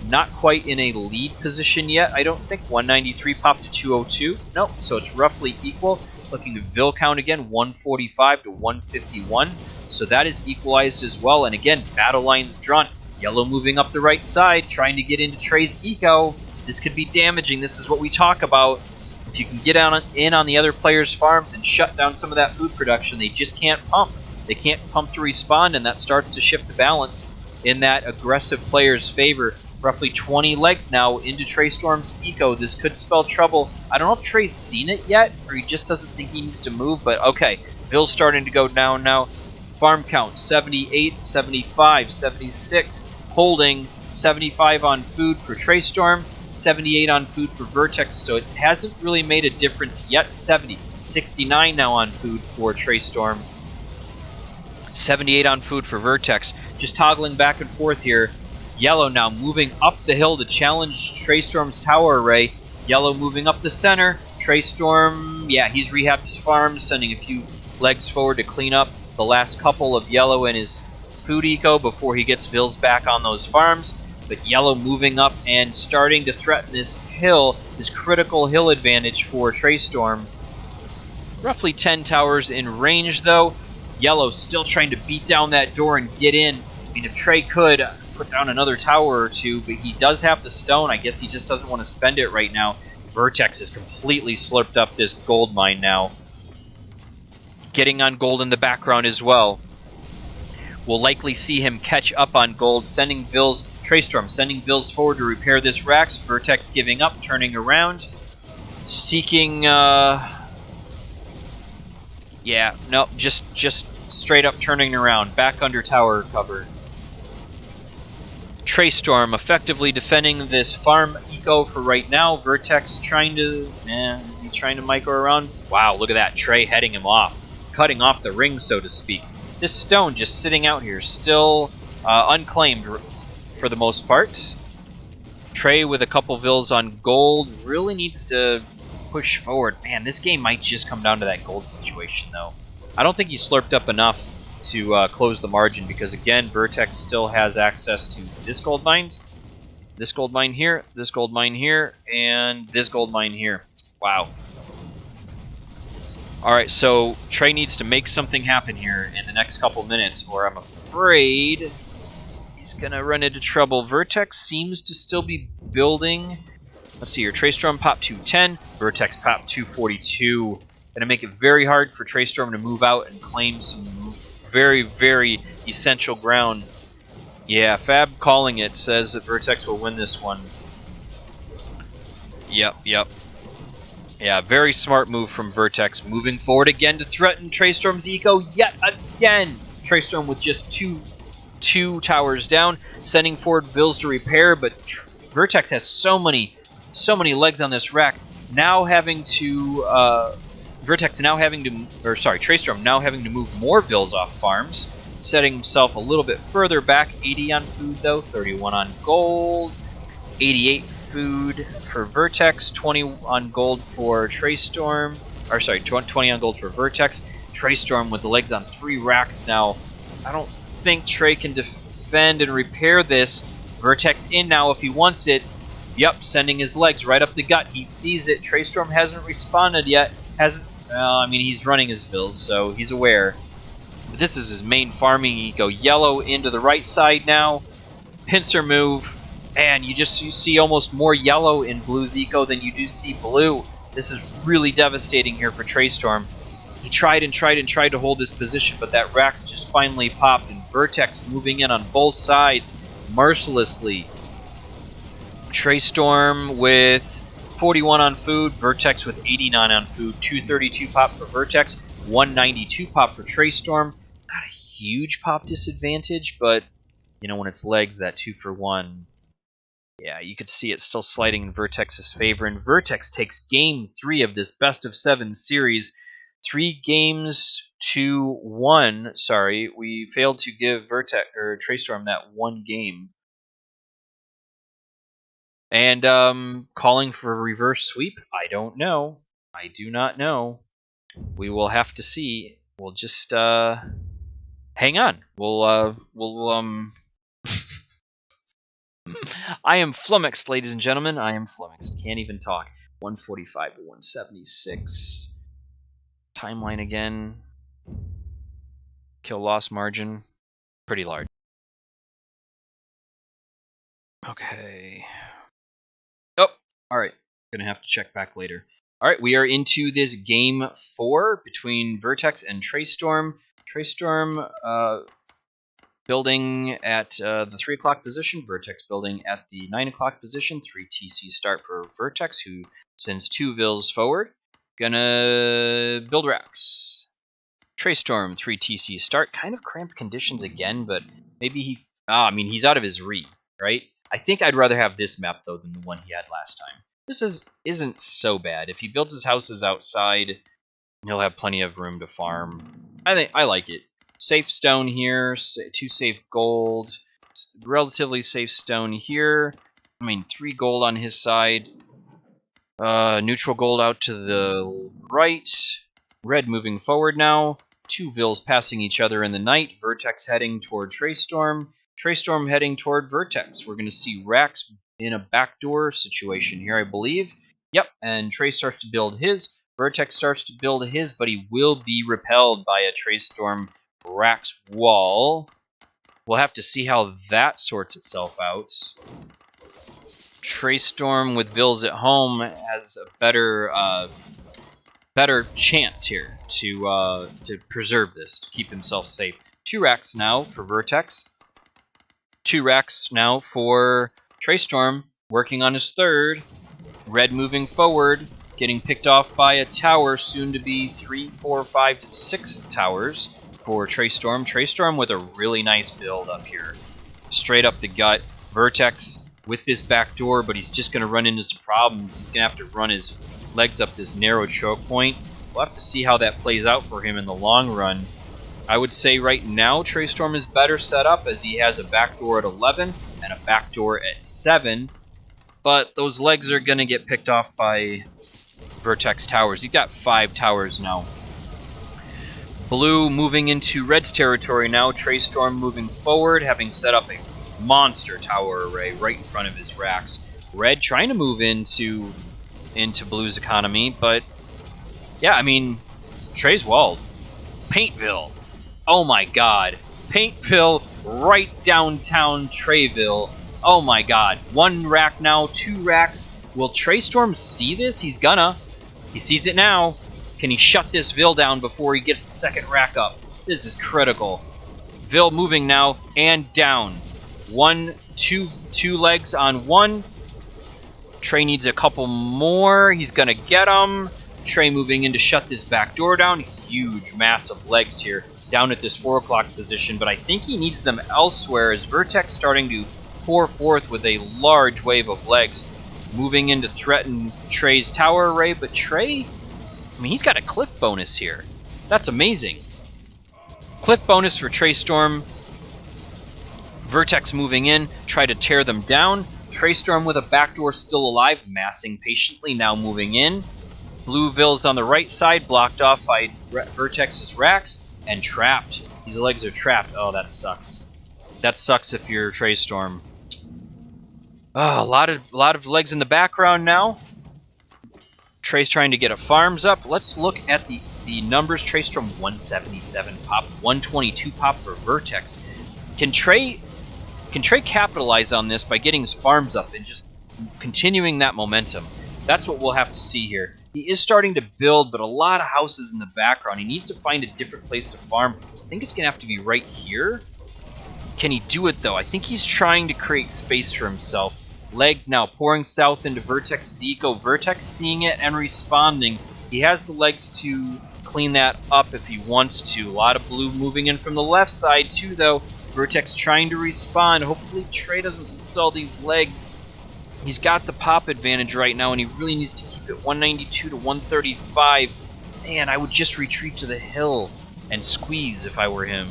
[SPEAKER 1] Not quite in a lead position yet, I don't think. 193 popped to 202. Nope, so it's roughly equal. Looking to Vil count again, 145 to 151. So that is equalized as well. And again, battle lines drawn. Yellow moving up the right side, trying to get into Trey's eco. This could be damaging. This is what we talk about. If you can get in on the other players' farms and shut down some of that food production, they just can't pump. They can't pump to respond, and that starts to shift the balance in that aggressive player's favor. Roughly 20 legs now into Traistorm's eco. This could spell trouble. I don't know if Trey's seen it yet, or he just doesn't think he needs to move, but okay. Vil's starting to go down now. Farm count, 78, 75, 76. Holding 75 on food for Traistorm, 78 on food for Vertex, so it hasn't really made a difference yet. 70, 69 now on food for Traistorm. 78 on food for Vertex. Just toggling back and forth here. Yellow now moving up the hill to challenge Traistorm's tower array. Yellow moving up the center. Traistorm, yeah, he's rehabbed his farm, sending a few legs forward to clean up the last couple of Yellow and his food eco before he gets Vils back on those farms. But Yellow moving up and starting to threaten this hill, this critical hill advantage for Traistorm. Roughly 10 towers in range, though. Yellow still trying to beat down that door and get in. I mean, if Trey could put down another tower or two, but he does have the stone. I guess he just doesn't want to spend it right now. Vertex has completely slurped up this gold mine now. Getting on gold in the background as well. We'll likely see him catch up on gold, sending Vils, Traistorm sending Vils forward to repair this Rax. Vertex giving up, turning around. Seeking, yeah, no, just straight up turning around. Back under tower cover. Traistorm effectively defending this farm eco for right now. Vertex trying to, is he trying to micro around? Wow, look at that. Trey heading him off. Cutting off the ring, so to speak. This stone just sitting out here, still unclaimed for the most part. Trey with a couple Vils on gold really needs to push forward. Man, this game might just come down to that gold situation, though. I don't think he slurped up enough to close the margin because, again, Vertex still has access to this gold mine here, this gold mine here, and this gold mine here. Wow. Alright, so Trey needs to make something happen here in the next couple minutes, or I'm afraid he's going to run into trouble. Vertex seems to still be building. Let's see here. Traistorm pop 210, Vertex pop 242. Going to make it very hard for Traistorm to move out and claim some very, very essential ground. Yeah, Fab calling it says that Vertex will win this one. Yep. Yeah, very smart move from Vertex. Moving forward again to threaten Traistorm's eco yet again. Traistorm with just two 2 towers down, sending forward Vills to repair, but Vertex has so many legs on this rack. Now having to Vertex now having to, or sorry, Traistorm now having to move more Vills off farms, setting himself a little bit further back. 80 on food though, 31 on gold, 88 food for Vertex, 20 on gold for Traistorm, or sorry, 20 on gold for Vertex. Traistorm with the legs on 3 racks now. I don't think Trey can defend and repair this. Vertex in now if he wants it. Yep, sending his legs right up the gut. He sees it. Traistorm hasn't responded yet. I mean, he's running his Vills, so he's aware. But this is his main farming eco. Yellow into the right side now. Pincer move. And you see almost more yellow in Blue's eco than you do see blue. This is really devastating here for Traistorm. He tried to hold his position, but that Rax just finally popped, and Vertex moving in on both sides mercilessly. Traistorm with 41 on food, Vertex with 89 on food, 232 pop for Vertex, 192 pop for Traistorm. Not a huge pop disadvantage, but you know, when it's legs, that 2 for 1. Yeah, you could see it still sliding in Vertex's favor, and Vertex takes game 3 of this best of 7 series. 3 games to 1. Sorry, we failed to give Vertex or Traistorm that 1 game. And calling for a reverse sweep? I don't know. I do not know. We will have to see. We'll just hang on. We'll I am flummoxed, ladies and gentlemen. I am flummoxed. Can't even talk. 145 to 176. Timeline again. Kill loss margin. Pretty large. Okay. Oh, alright. Gonna have to check back later. Alright, we are into this game 4 between Vertex and Traistorm. Traistorm building at the 3 o'clock position. Vertex building at the 9 o'clock position. 3 TC start for Vertex, who sends 2 Vills forward. Gonna build racks. Traistorm, 3 TC start. Kind of cramped conditions again, but maybe he... I mean, he's out of his re, right? I think I'd rather have this map, though, than the one he had last time. This isn't so bad. If he builds his houses outside, he'll have plenty of room to farm. I like it. Safe stone here, 2 safe gold. Relatively safe stone here. I mean, 3 gold on his side. Neutral gold out to the right. Red moving forward now. 2 Vills passing each other in the night. Vertex heading toward Traistorm. Traistorm heading toward Vertex. We're going to see Rax in a backdoor situation here, I believe. Yep, and Trey starts to build his. Vertex starts to build his, but he will be repelled by a Traistorm Rax wall. We'll have to see how that sorts itself out. Traistorm with Vills at home has a better chance here to preserve this, to keep himself safe. 2 racks now for Vertex. 2 racks now for Traistorm, working on his 3rd. Red moving forward, getting picked off by a tower, soon to be 3, 4, 5, 6 towers for Traistorm. Traistorm with a really nice build up here. Straight up the gut. Vertex with this back door, but he's just going to run into some problems. He's going to have to run his legs up this narrow choke point. We'll have to see how that plays out for him in the long run. I would say right now Traistorm is better set up, as he has a backdoor at 11 and a backdoor at 7. But those legs are going to get picked off by Vertex towers. He's got 5 towers now. Blue moving into Red's territory now. Traistorm moving forward, having set up a monster tower array right in front of his racks. Red trying to move into Blue's economy, but yeah, I mean, Trey's walled. Paintville. Oh my god. Paintville right downtown Treyville. Oh my god. 1 rack now, 2 racks. Will Traistorm see this? He's gonna. He sees it now. Can he shut this Vil down before he gets the 2nd rack up? This is critical. Vil moving now and down. 2 legs on 1. Trey needs a couple more. He's gonna get them. Trey moving in to shut this back door down. Huge, massive legs here. down at this 4 o'clock position, but I think he needs them elsewhere as Vertex starting to pour forth with a large wave of legs, moving in to threaten Trey's tower array, but Trey, I mean, he's got a cliff bonus here. That's amazing. Cliff bonus for Traistorm. Vertex moving in, try to tear them down. Traistorm with a backdoor still alive, massing patiently, now moving in. Blue Ville's on the right side, blocked off by Vertex's racks, and trapped. These legs are trapped. Oh, that sucks. That sucks if you're Traistorm. Oh, a lot of legs in the background now. Trey's trying to get a farms up. Let's look at the numbers. Traistorm 177 pop, 122 pop for Vertex. Can Trey capitalize on this by getting his farms up and just continuing that momentum? That's what we'll have to see here. He is starting to build, but a lot of houses in the background. He needs to find a different place to farm. I think it's going to have to be right here. Can he do it, though? I think he's trying to create space for himself. Legs now pouring south into Vertex's eco. Vertex seeing it and responding. He has the legs to clean that up if he wants to. A lot of blue moving in from the left side, too, though. Vertex trying to respond. Hopefully Trey doesn't lose all these legs. He's got the pop advantage right now, and he really needs to keep it 192 to 135. Man, I would just retreat to the hill and squeeze if I were him.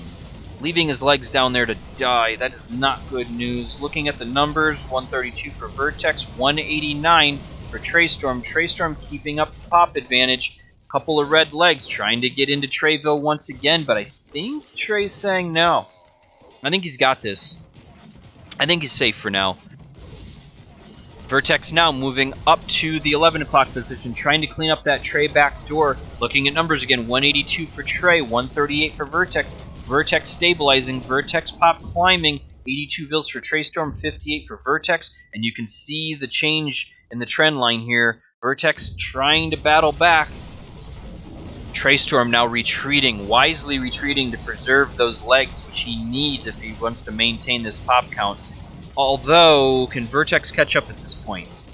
[SPEAKER 1] Leaving his legs down there to die, that is not good news. Looking at the numbers, 132 for Vertex, 189 for Traistorm. Traistorm keeping up the pop advantage. Couple of red legs trying to get into Treyville once again, but I think Trey's saying no. I think he's got this. I think he's safe for now. Vertex now moving up to the 11 o'clock position, trying to clean up that Trey back door. Looking at numbers again, 182 for Trey, 138 for Vertex. Vertex stabilizing, Vertex pop climbing, 82 Vils for Traistorm, 58 for Vertex. And you can see the change in the trend line here. Vertex trying to battle back. Traistorm now retreating, wisely retreating to preserve those legs, which he needs if he wants to maintain this pop count. Although, can Vertex catch up at this point?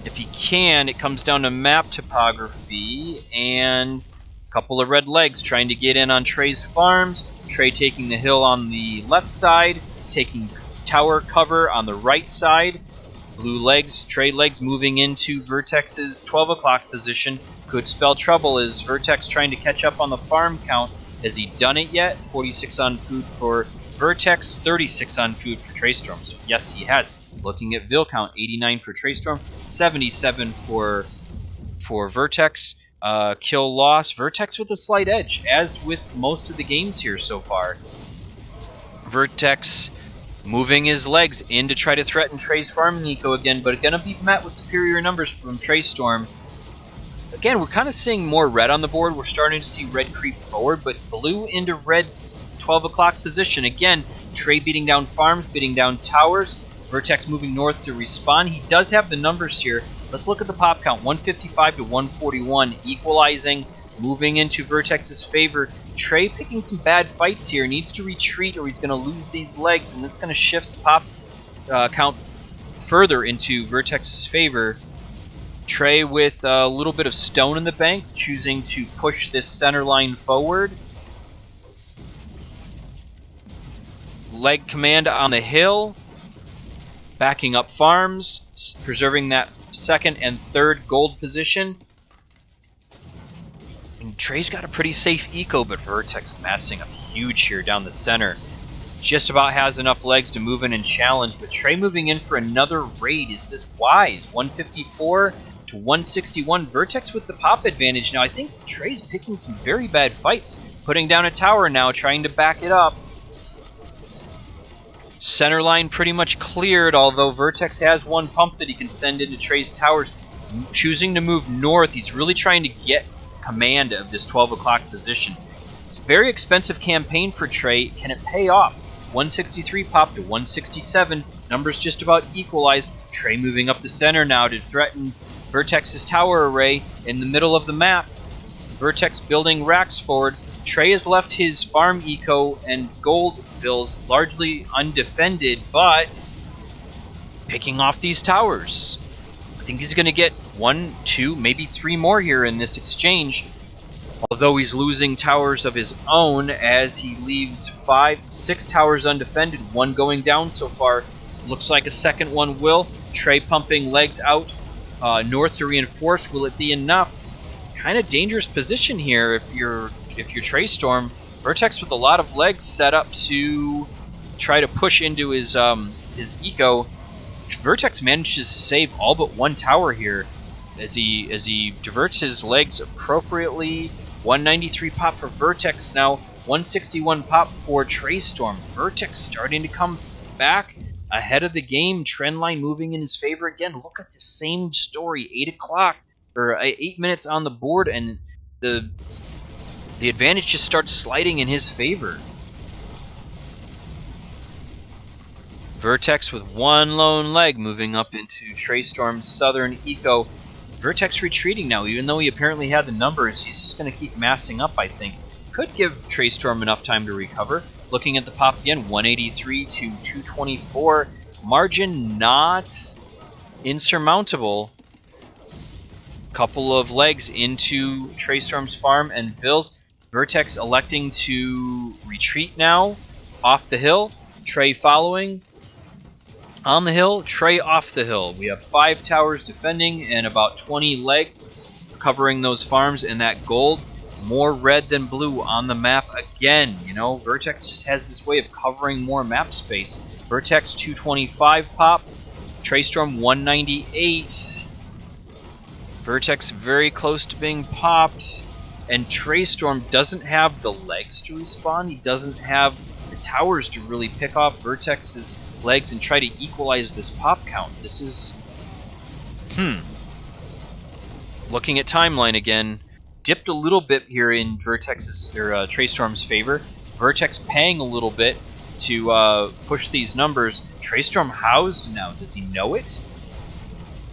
[SPEAKER 1] If he can, it comes down to map topography and a couple of red legs trying to get in on Trey's farms. Trey taking the hill on the left side, taking tower cover on the right side. Blue legs, Trey legs moving into Vertex's 12 o'clock position. Could spell trouble as Vertex trying to catch up on the farm count. Has he done it yet? 46 on food for Vertex, 36 on food for Traistorm. So yes, he has. Looking at Vil count, 89 for Traistorm, 77 for Vertex. Kill loss, Vertex with a slight edge, as with most of the games here so far. Vertex moving his legs in to try to threaten Trey's farm Nico again, but going to be met with superior numbers from Traistorm. Again, we're kind of seeing more red on the board. We're starting to see red creep forward, but blue into red's 12 o'clock position. Again, Trey beating down farms, beating down towers. Vertex moving north to respawn. He does have the numbers here. Let's look at the pop count. 155 to 141, equalizing, moving into Vertex's favor. Trey picking some bad fights here. Needs to retreat or he's going to lose these legs, and that's going to shift the pop count further into Vertex's favor. Trey with a little bit of stone in the bank, choosing to push this center line forward. Leg command on the hill, backing up farms, preserving that second and third gold position. And Trey's got a pretty safe eco, but Vertex massing up huge here down the center. Just about has enough legs to move in and challenge, but Trey moving in for another raid. Is this wise? 154 to 161. Vertex with the pop advantage. Now I think Trey's picking some very bad fights. Putting down a tower now, trying to back it up. Center line pretty much cleared, although Vertex has one pump that he can send into Trey's towers. Choosing to move north, he's really trying to get command of this 12 o'clock position. It's a very expensive campaign for Trey. Can it pay off? 163 pop to 167. Numbers just about equalized. Trey moving up the center now to threaten Vertex's tower array in the middle of the map. Vertex building racks forward. Trey has left his farm eco and gold vills largely undefended, but picking off these towers. I think he's going to get 1, 2, maybe 3 more here in this exchange. Although he's losing towers of his own as he leaves 6 towers undefended, one going down so far. Looks like a second one will. Trey pumping legs out north to reinforce. Will it be enough? Kind of dangerous position here if you're Traistorm. Vertex with a lot of legs set up to try to push into his eco. Vertex manages to save all but one tower here as he diverts his legs appropriately. 193 pop for Vertex now, 161 pop for Traistorm. Vertex starting to come back ahead of the game. Trend line moving in his favor again. Look at the same story. 8 o'clock or 8 minutes on the board, and the advantage just starts sliding in his favor. Vertex with one lone leg moving up into Traistorm's southern eco. Vertex retreating now, even though he apparently had the numbers. He's just going to keep massing up, I think. Could give Traistorm enough time to recover. Looking at the pop again, 183 to 224. Margin not insurmountable. Couple of legs into Traistorm's farm and Vills. Vertex electing to retreat now. Off the hill. Trey following. On the hill, Trey off the hill. We have 5 towers defending and about 20 legs covering those farms, and that gold, more red than blue on the map again. You know, Vertex just has this way of covering more map space. Vertex 225 pop, Traistorm 198. Vertex very close to being popped, and Traistorm doesn't have the legs to respawn. He doesn't have the towers to really pick off Vertex's legs and try to equalize this pop count. This is... Looking at timeline again, dipped a little bit here in Vertex's or Traistorm's favor. Vertex paying a little bit to push these numbers. Traistorm housed now. Does he know it?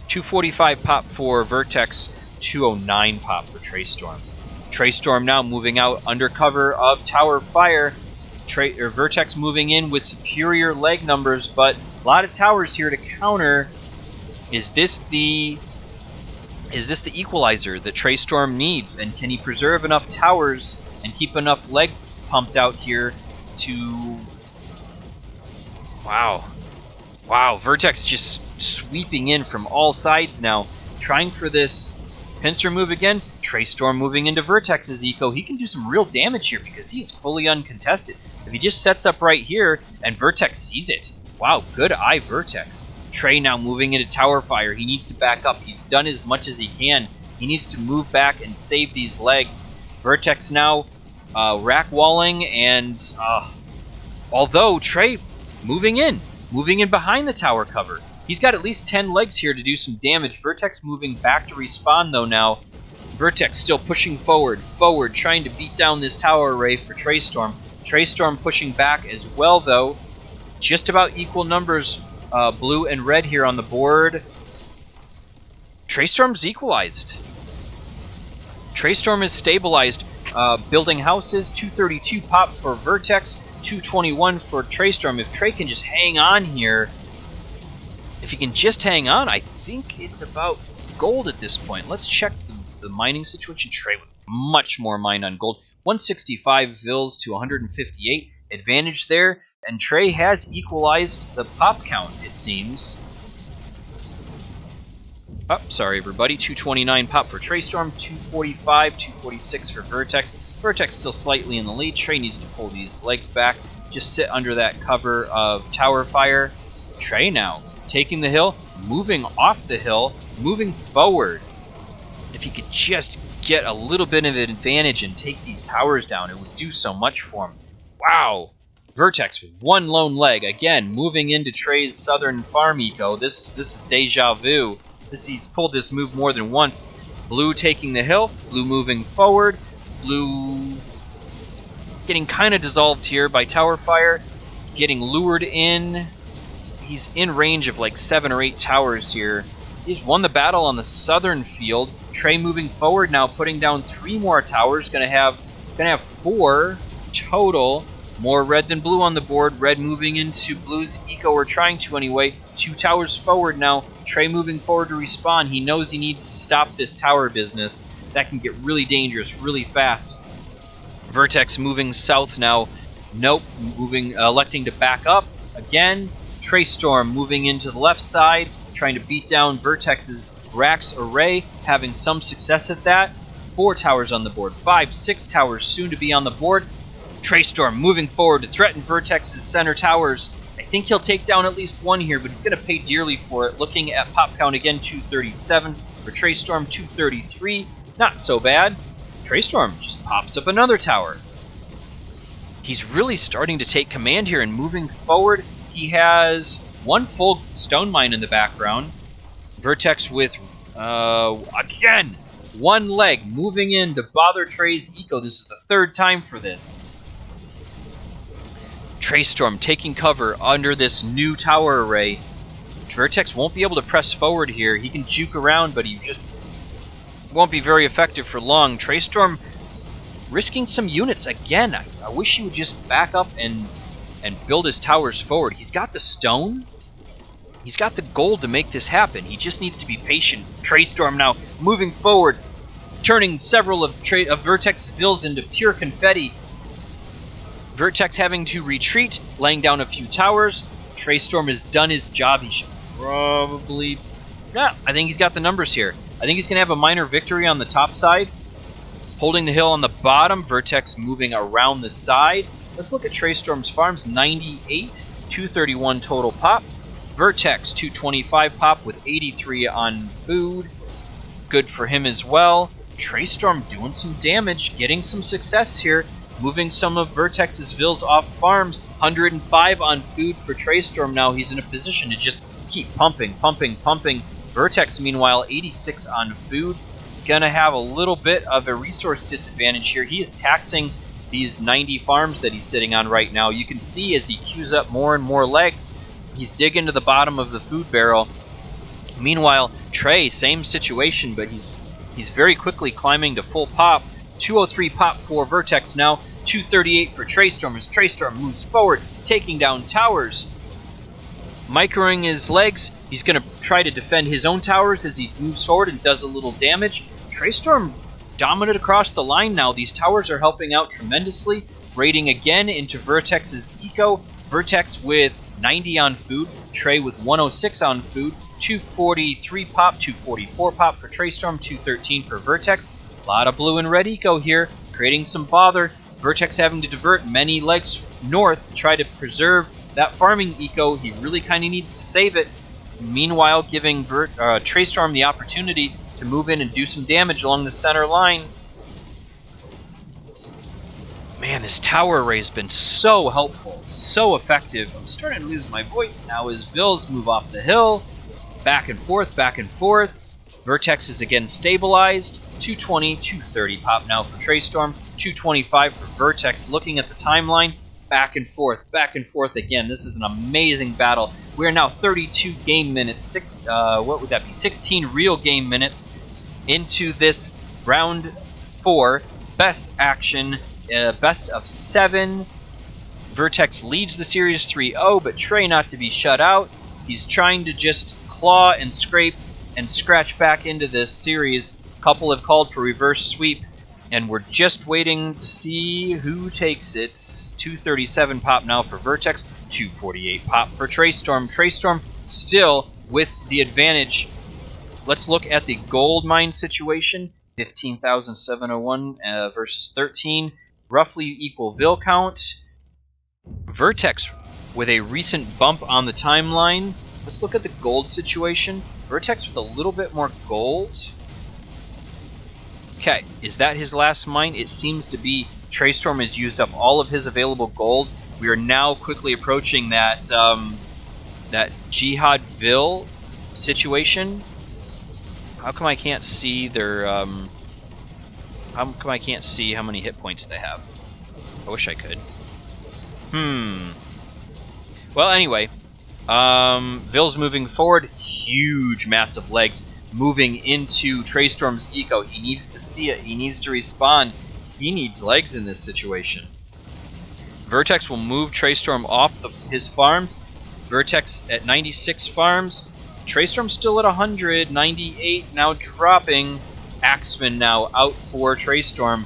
[SPEAKER 1] 245 pop for Vertex, 209 pop for Traistorm. Traistorm now moving out under cover of tower fire. Vertex moving in with superior leg numbers, but a lot of towers here to counter. Is this the equalizer that Traistorm needs, and can he preserve enough towers and keep enough leg pumped out here to... Wow, Vertex just sweeping in from all sides now, trying for this pincer move again. Traistorm moving into Vertex's eco. He can do some real damage here because he is fully uncontested. If he just sets up right here and Vertex sees it. Wow, good eye, Vertex. Trey now moving into tower fire. He needs to back up. He's done as much as he can. He needs to move back and save these legs. Vertex now rack walling, and although Trey moving in behind the tower cover. He's got at least 10 legs here to do some damage. Vertex moving back to respawn though now. Vertex still pushing forward, trying to beat down this tower array for Traistorm. Traistorm pushing back as well though. Just about equal numbers, blue and red here on the board. Traistorm's equalized. Traistorm is stabilized. Building houses, 232 pop for Vertex, 221 for Traistorm. If Trey can just hang on here, if he can just hang on, I think it's about gold at this point. Let's check the mining situation. Trey with much more mine on gold. 165 Vills to 158. Advantage there. And Trey has equalized the pop count, it seems. Oh, sorry everybody. 229 pop for Traistorm, 245, 246 for Vertex. Vertex still slightly in the lead. Trey needs to pull these legs back. Just sit under that cover of tower fire. Trey now taking the hill, moving off the hill, moving forward. If he could just get a little bit of an advantage and take these towers down, it would do so much for him. Wow. Vertex with one lone leg. Again, moving into Trey's southern farm eco. This is deja vu. He's pulled this move more than once. Blue taking the hill, blue moving forward, blue getting kind of dissolved here by tower fire, getting lured in. He's in range of like 7 or 8 towers here. He's won the battle on the southern field. Trey moving forward now, putting down 3 more towers. Gonna have 4 total. More red than blue on the board. Red moving into blue's eco, or trying to anyway. 2 towers forward now. Trey moving forward to respawn. He knows he needs to stop this tower business. that can get really dangerous really fast. Vertex moving south now. Nope, electing to back up again. Traistorm moving into the left side, trying to beat down Vertex's Rax array, having some success at that. 4 towers on the board, 5, 6 towers soon to be on the board. Traistorm moving forward to threaten Vertex's center towers. I think he'll take down at least one here, but he's going to pay dearly for it. Looking at pop count again, 237 for Traistorm, 233. Not so bad. Traistorm just pops up another tower. He's really starting to take command here and moving forward. He has one full stone mine in the background. Vertex with, again, one leg moving in to bother Trey's eco. This is the 3rd time for this. Traistorm taking cover under this new tower array. Vertex won't be able to press forward here. He can juke around, but he just won't be very effective for long. Traistorm risking some units again. I wish he would just back up and build his towers forward. He's got the stone. He's got the gold to make this happen. He just needs to be patient. Traistorm now moving forward, turning several of Vertex's vills into pure confetti. Vertex having to retreat, laying down a few towers. Traistorm has done his job. He should probably... Yeah, I think he's got the numbers here. I think he's going to have a minor victory on the top side. Holding the hill on the bottom. Vertex moving around the side. Let's look at Traistorm's farms. 98, 231 total pop. Vertex, 225 pop with 83 on food. Good for him as well. Traistorm doing some damage, getting some success here. Moving some of Vertex's vills off farms. 105 on food for Traistorm now. He's in a position to just keep pumping. Vertex, meanwhile, 86 on food. He's going to have a little bit of a resource disadvantage here. He is taxing these 90 farms that he's sitting on right now. You can see as he queues up more and more legs, he's digging to the bottom of the food barrel. Meanwhile, Trey, same situation, but he's very quickly climbing to full pop. 203 pop for Vertex now, 238 for Traistorm as Traistorm moves forward, taking down towers. Microing his legs, he's going to try to defend his own towers as he moves forward and does a little damage. Traistorm dominant across the line now. These towers are helping out tremendously. Raiding again into Vertex's eco. Vertex with 90 on food, Trey with 106 on food, 243 pop, 244 pop for Traistorm, 213 for Vertex. A lot of blue and red eco here, creating some bother. Vertex having to divert many legs north to try to preserve that farming eco. He really kind of needs to save it. Meanwhile, giving Traistorm the opportunity to move in and do some damage along the center line. Man, this tower array has been so helpful, so effective. I'm starting to lose my voice now as vills move off the hill. Back and forth, back and forth. Vertex is again stabilized. 220, 230 pop now for Traistorm. 225 for Vertex. Looking at the timeline, back and forth again. This is an amazing battle. We are now 32 game minutes, what would that be? 16 real game minutes into this round 4. Best action, best of 7. Vertex leads the series 3-0, but Trey not to be shut out. He's trying to just claw and scrape and scratch back into this series. A couple have called for reverse sweep, and we're just waiting to see who takes it. 237 pop now for Vertex, 248 pop for Traistorm. Traistorm still with the advantage. Let's look at the gold mine situation. 15,701 versus 13. Roughly equal vill count. Vertex with a recent bump on the timeline. Let's look at the gold situation. Vertex with a little bit more gold. Okay, is that his last mine? It seems to be. Traistorm has used up all of his available gold. We are now quickly approaching that that Jihad Ville situation. How come I can't see their how come I can't see how many hit points they have? I wish I could. Well, anyway, Ville's moving forward. Huge, massive legs moving into Traistorm's eco. He needs to see it. He needs to respond. He needs legs in this situation. Vertex will move Traistorm off his farms. Vertex at 96 farms. Traistorm still at 100, 98, now dropping. Axeman now out for Traistorm,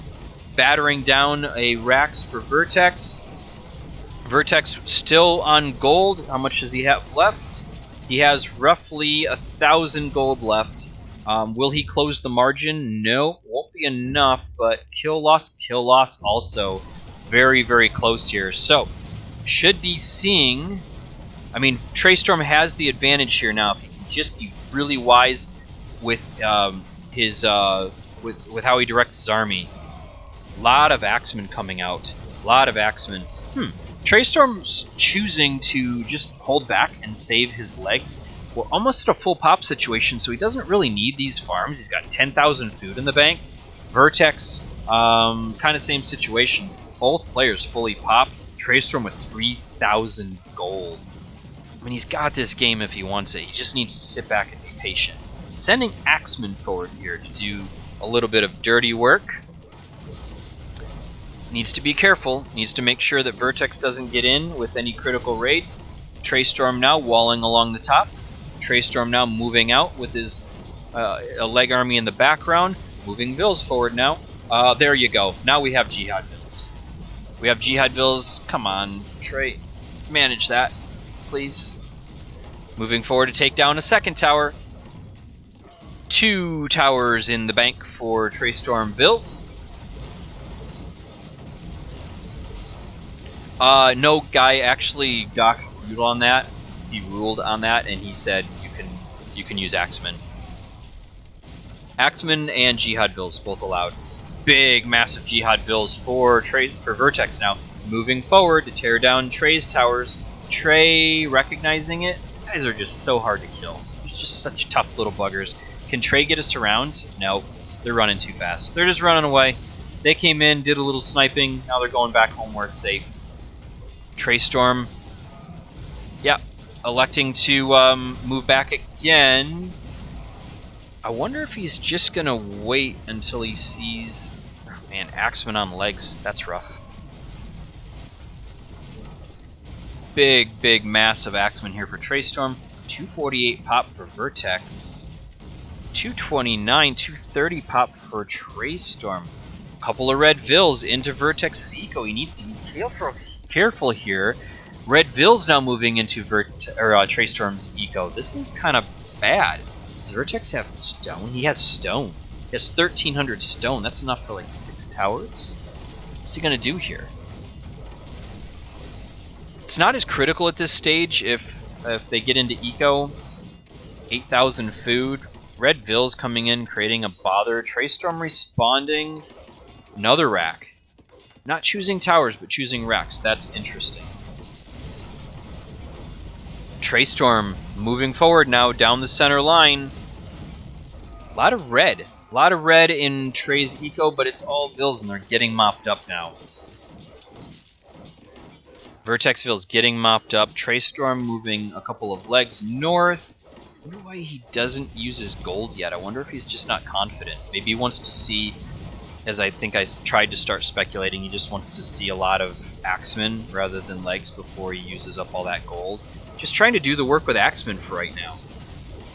[SPEAKER 1] battering down a Rax for Vertex. Vertex still on gold. How much does he have left? He has roughly 1,000 gold left. Will he close the margin? No, won't be enough, but kill loss also very, very close here. So, should be seeing... I mean, Traistorm has the advantage here now. If he can just be really wise with his with how he directs his army. A lot of Axemen coming out. A lot of Axemen. Traistorm's choosing to just hold back and save his legs. We're almost at a full pop situation, so he doesn't really need these farms. He's got 10,000 food in the bank. Vertex, kind of same situation. Both players fully popped. Traistorm with 3,000 gold. I mean, he's got this game if he wants it. He just needs to sit back and be patient. Sending Axeman forward here to do a little bit of dirty work. Needs to be careful. Needs to make sure that Vertex doesn't get in with any critical raids. Traistorm now walling along the top. Traistorm now moving out with his a leg army in the background. Moving Vils forward now. There you go. Now we have Jihad Vils. We have Jihad Vils. Come on, Trey. Manage that, please. Moving forward to take down a second tower. 2 towers in the bank for Traistorm Vils. No, guy actually docked rule on that. He ruled on that, and he said you can use Axeman. Axeman and Jihad Vils both allowed. Big, massive Jihad Vils for Vertex now. Moving forward to tear down Trey's towers. Trey recognizing it. These guys are just so hard to kill. They're just such tough little buggers. Can Trey get us around? No, they're running too fast. They're just running away. They came in, did a little sniping. Now they're going back home where it's safe. Traistorm, yep, electing to move back again. I wonder if he's just going to wait until he sees... Oh, man, Axeman on legs. That's rough. Big, big, massive Axeman here for Traistorm. 248 pop for Vertex. 229, 230 pop for Traistorm. Couple of red Vils into Vertex's eco. He needs to be careful here. Red Vils now moving into Traistorm's eco. This is kind of bad. Does Vertex have stone? He has stone. He has 1,300 stone. That's enough for like 6 towers. What's he gonna do here? It's not as critical at this stage if they get into eco. 8,000 food. Red Vils coming in, creating a bother. Traistorm responding. Another rack. Not choosing towers, but choosing racks. That's interesting. Traistorm moving forward now down the center line. A lot of red. A lot of red in Trey's eco, but it's all Vils, and they're getting mopped up now. Vertex Vils getting mopped up. Traistorm moving a couple of legs north. I wonder why he doesn't use his gold yet. I wonder if he's just not confident. Maybe he wants to see, as I think I tried to start speculating, he just wants to see a lot of Axemen rather than legs before he uses up all that gold. Just trying to do the work with Axemen for right now.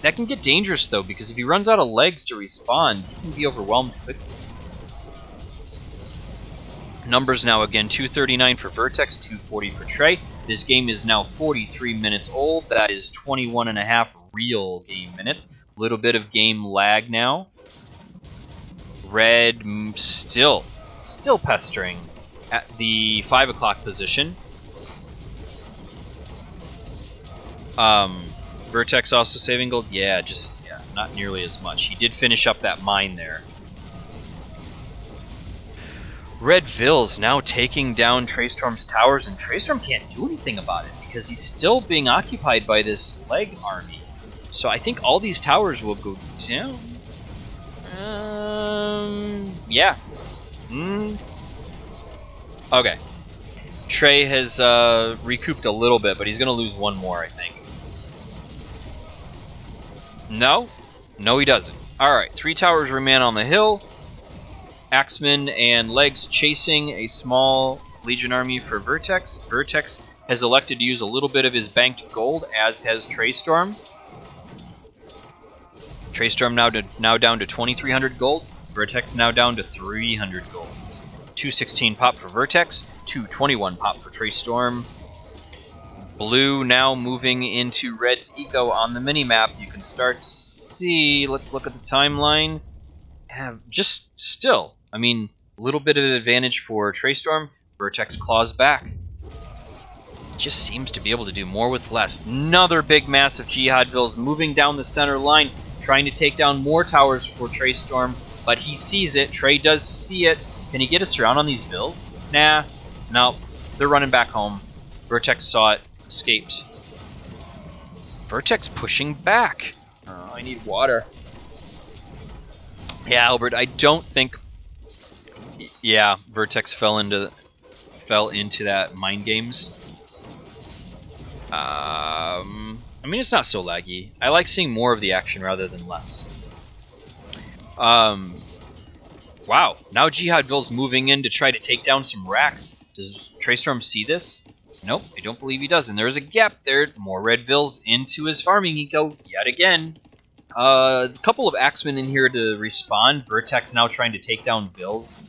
[SPEAKER 1] That can get dangerous, though, because if he runs out of legs to respawn, he can be overwhelmed quickly. Numbers now again, 239 for Vertex, 240 for Trey. This game is now 43 minutes old. That is 21 and a half real game minutes. A little bit of game lag now. Red still pestering at the 5 o'clock position. Vertex also saving gold. Yeah, not nearly as much. He did finish up that mine there. Red Vils now taking down Traistorm's towers, and Traistorm can't do anything about it because he's still being occupied by this leg army. So I think all these towers will go down. Yeah. Okay. Trey has recouped a little bit, but he's going to lose one more, I think. No, he doesn't. Alright, 3 towers remain on the hill. Axemen and legs chasing a small Legion army for Vertex. Vertex has elected to use a little bit of his banked gold, as has Traistorm. Traistorm now down to 2,300 gold. Vertex now down to 300 gold. 216 pop for Vertex. 221 pop for Traistorm. Blue now moving into Red's Eco on the minimap. You can start to see, let's look at the timeline. Just still, I mean, a little bit of an advantage for Traistorm. Vertex claws back. Just seems to be able to do more with less. Another big mass of Jihadvilles moving down the center line, trying to take down more towers for Traistorm, but he sees it. Trey does see it. Can he get a surround on these Vills? Nah. No. They're running back home. Vertex saw it. Escaped. Vertex pushing back. Oh, I need water. Yeah, Albert, I don't think... Yeah, Vertex fell into that mind games. I mean, it's not so laggy. I like seeing more of the action rather than less. Wow. Now Jihadville's moving in to try to take down some racks. Does Traistorm see this? Nope, I don't believe he does. And there's a gap there. More red Vills into his farming eco yet again. A couple of Axemen in here to respawn. Vertex now trying to take down Vills.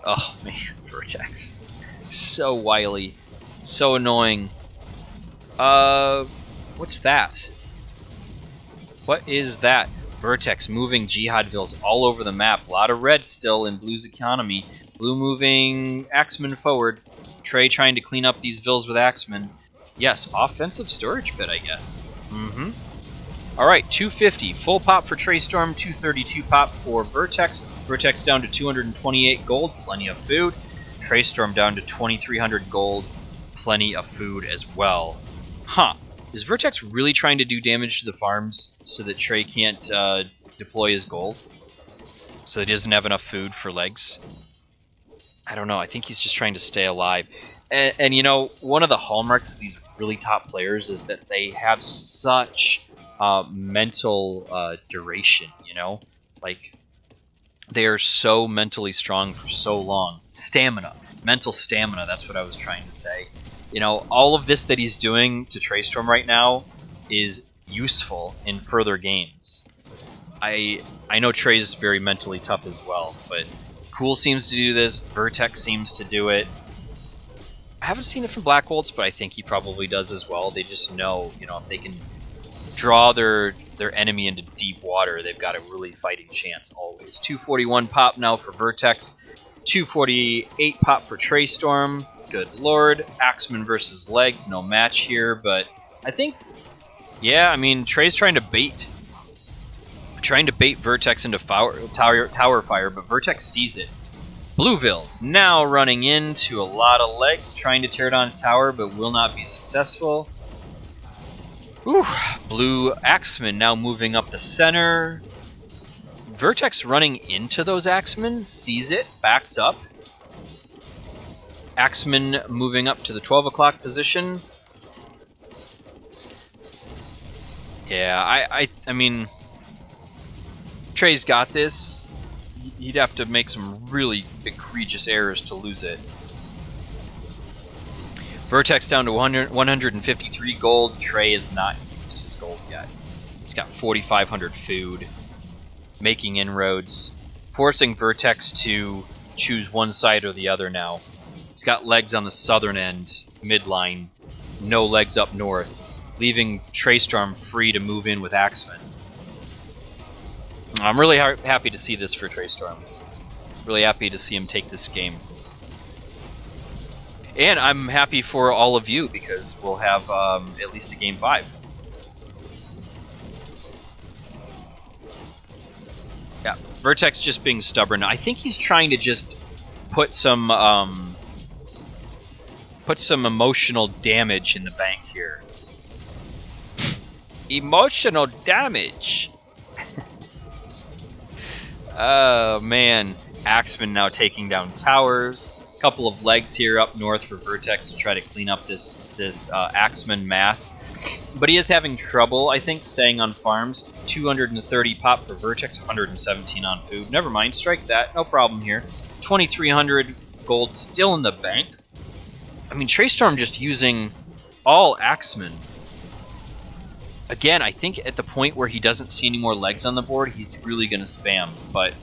[SPEAKER 1] Oh, man, Vertex. So wily. So annoying. What's that? What is that? Vertex moving Jihadvilles all over the map. A lot of red still in Blue's economy. Blue moving Axemen forward. Trey trying to clean up these Vills with Axemen. Yes, offensive storage pit, I guess. Alright, 250. Full pop for Traistorm, 232 pop for Vertex. Vertex down to 228 gold, plenty of food. Traistorm down to 2,300 gold, plenty of food as well. Huh. Is Vertex really trying to do damage to the farms so that Trey can't deploy his gold? So he doesn't have enough food for legs? I don't know. I think he's just trying to stay alive. And you know, one of the hallmarks of these really top players is that they have such mental duration, you know? Like, they are so mentally strong for so long. Stamina. Mental stamina, that's what I was trying to say. You know, all of this that he's doing to Traistorm right now is useful in further games. I know Trey's very mentally tough as well, but Cool seems to do this. Vertex seems to do it. I haven't seen it from Black Bolts, but I think he probably does as well. They just know, you know, if they can draw their enemy into deep water, they've got a really fighting chance always. 241 pop now for Vertex. 248 pop for Traistorm. Good lord. Axeman versus Legs, no match here, but I think, yeah, I mean, Trey's trying to bait Vertex into tower fire, but Vertex sees it. Bluevilles now running into a lot of legs, trying to tear down a tower, but will not be successful. Ooh, Blue Axeman now moving up the center. Vertex running into those Axemen, sees it, backs up. Axeman moving up to the 12 o'clock position. Yeah, I mean, Trey's got this. He'd have to make some really egregious errors to lose it. Vertex down to 153 gold. Trey has not used his gold yet. He's got 4,500 food. Making inroads. Forcing Vertex to choose one side or the other now. He's got legs on the southern end, midline. No legs up north. Leaving Traistorm free to move in with Axeman. I'm really happy to see this for Traistorm. Really happy to see him take this game. And I'm happy for all of you because we'll have at least a game 5. Yeah, Vertex just being stubborn. I think he's trying to just put some emotional damage in the bank here. Emotional damage. Oh man, Axeman now taking down towers. A couple of legs here up north for Vertex to try to clean up this Axeman mass. But he is having trouble, I think, staying on farms. 230 pop for Vertex, 117 on food. Never mind, strike that, no problem here. 2,300 gold still in the bank. I mean, Traistorm just using all Axemen. Again, I think at the point where he doesn't see any more legs on the board, he's really going to spam. But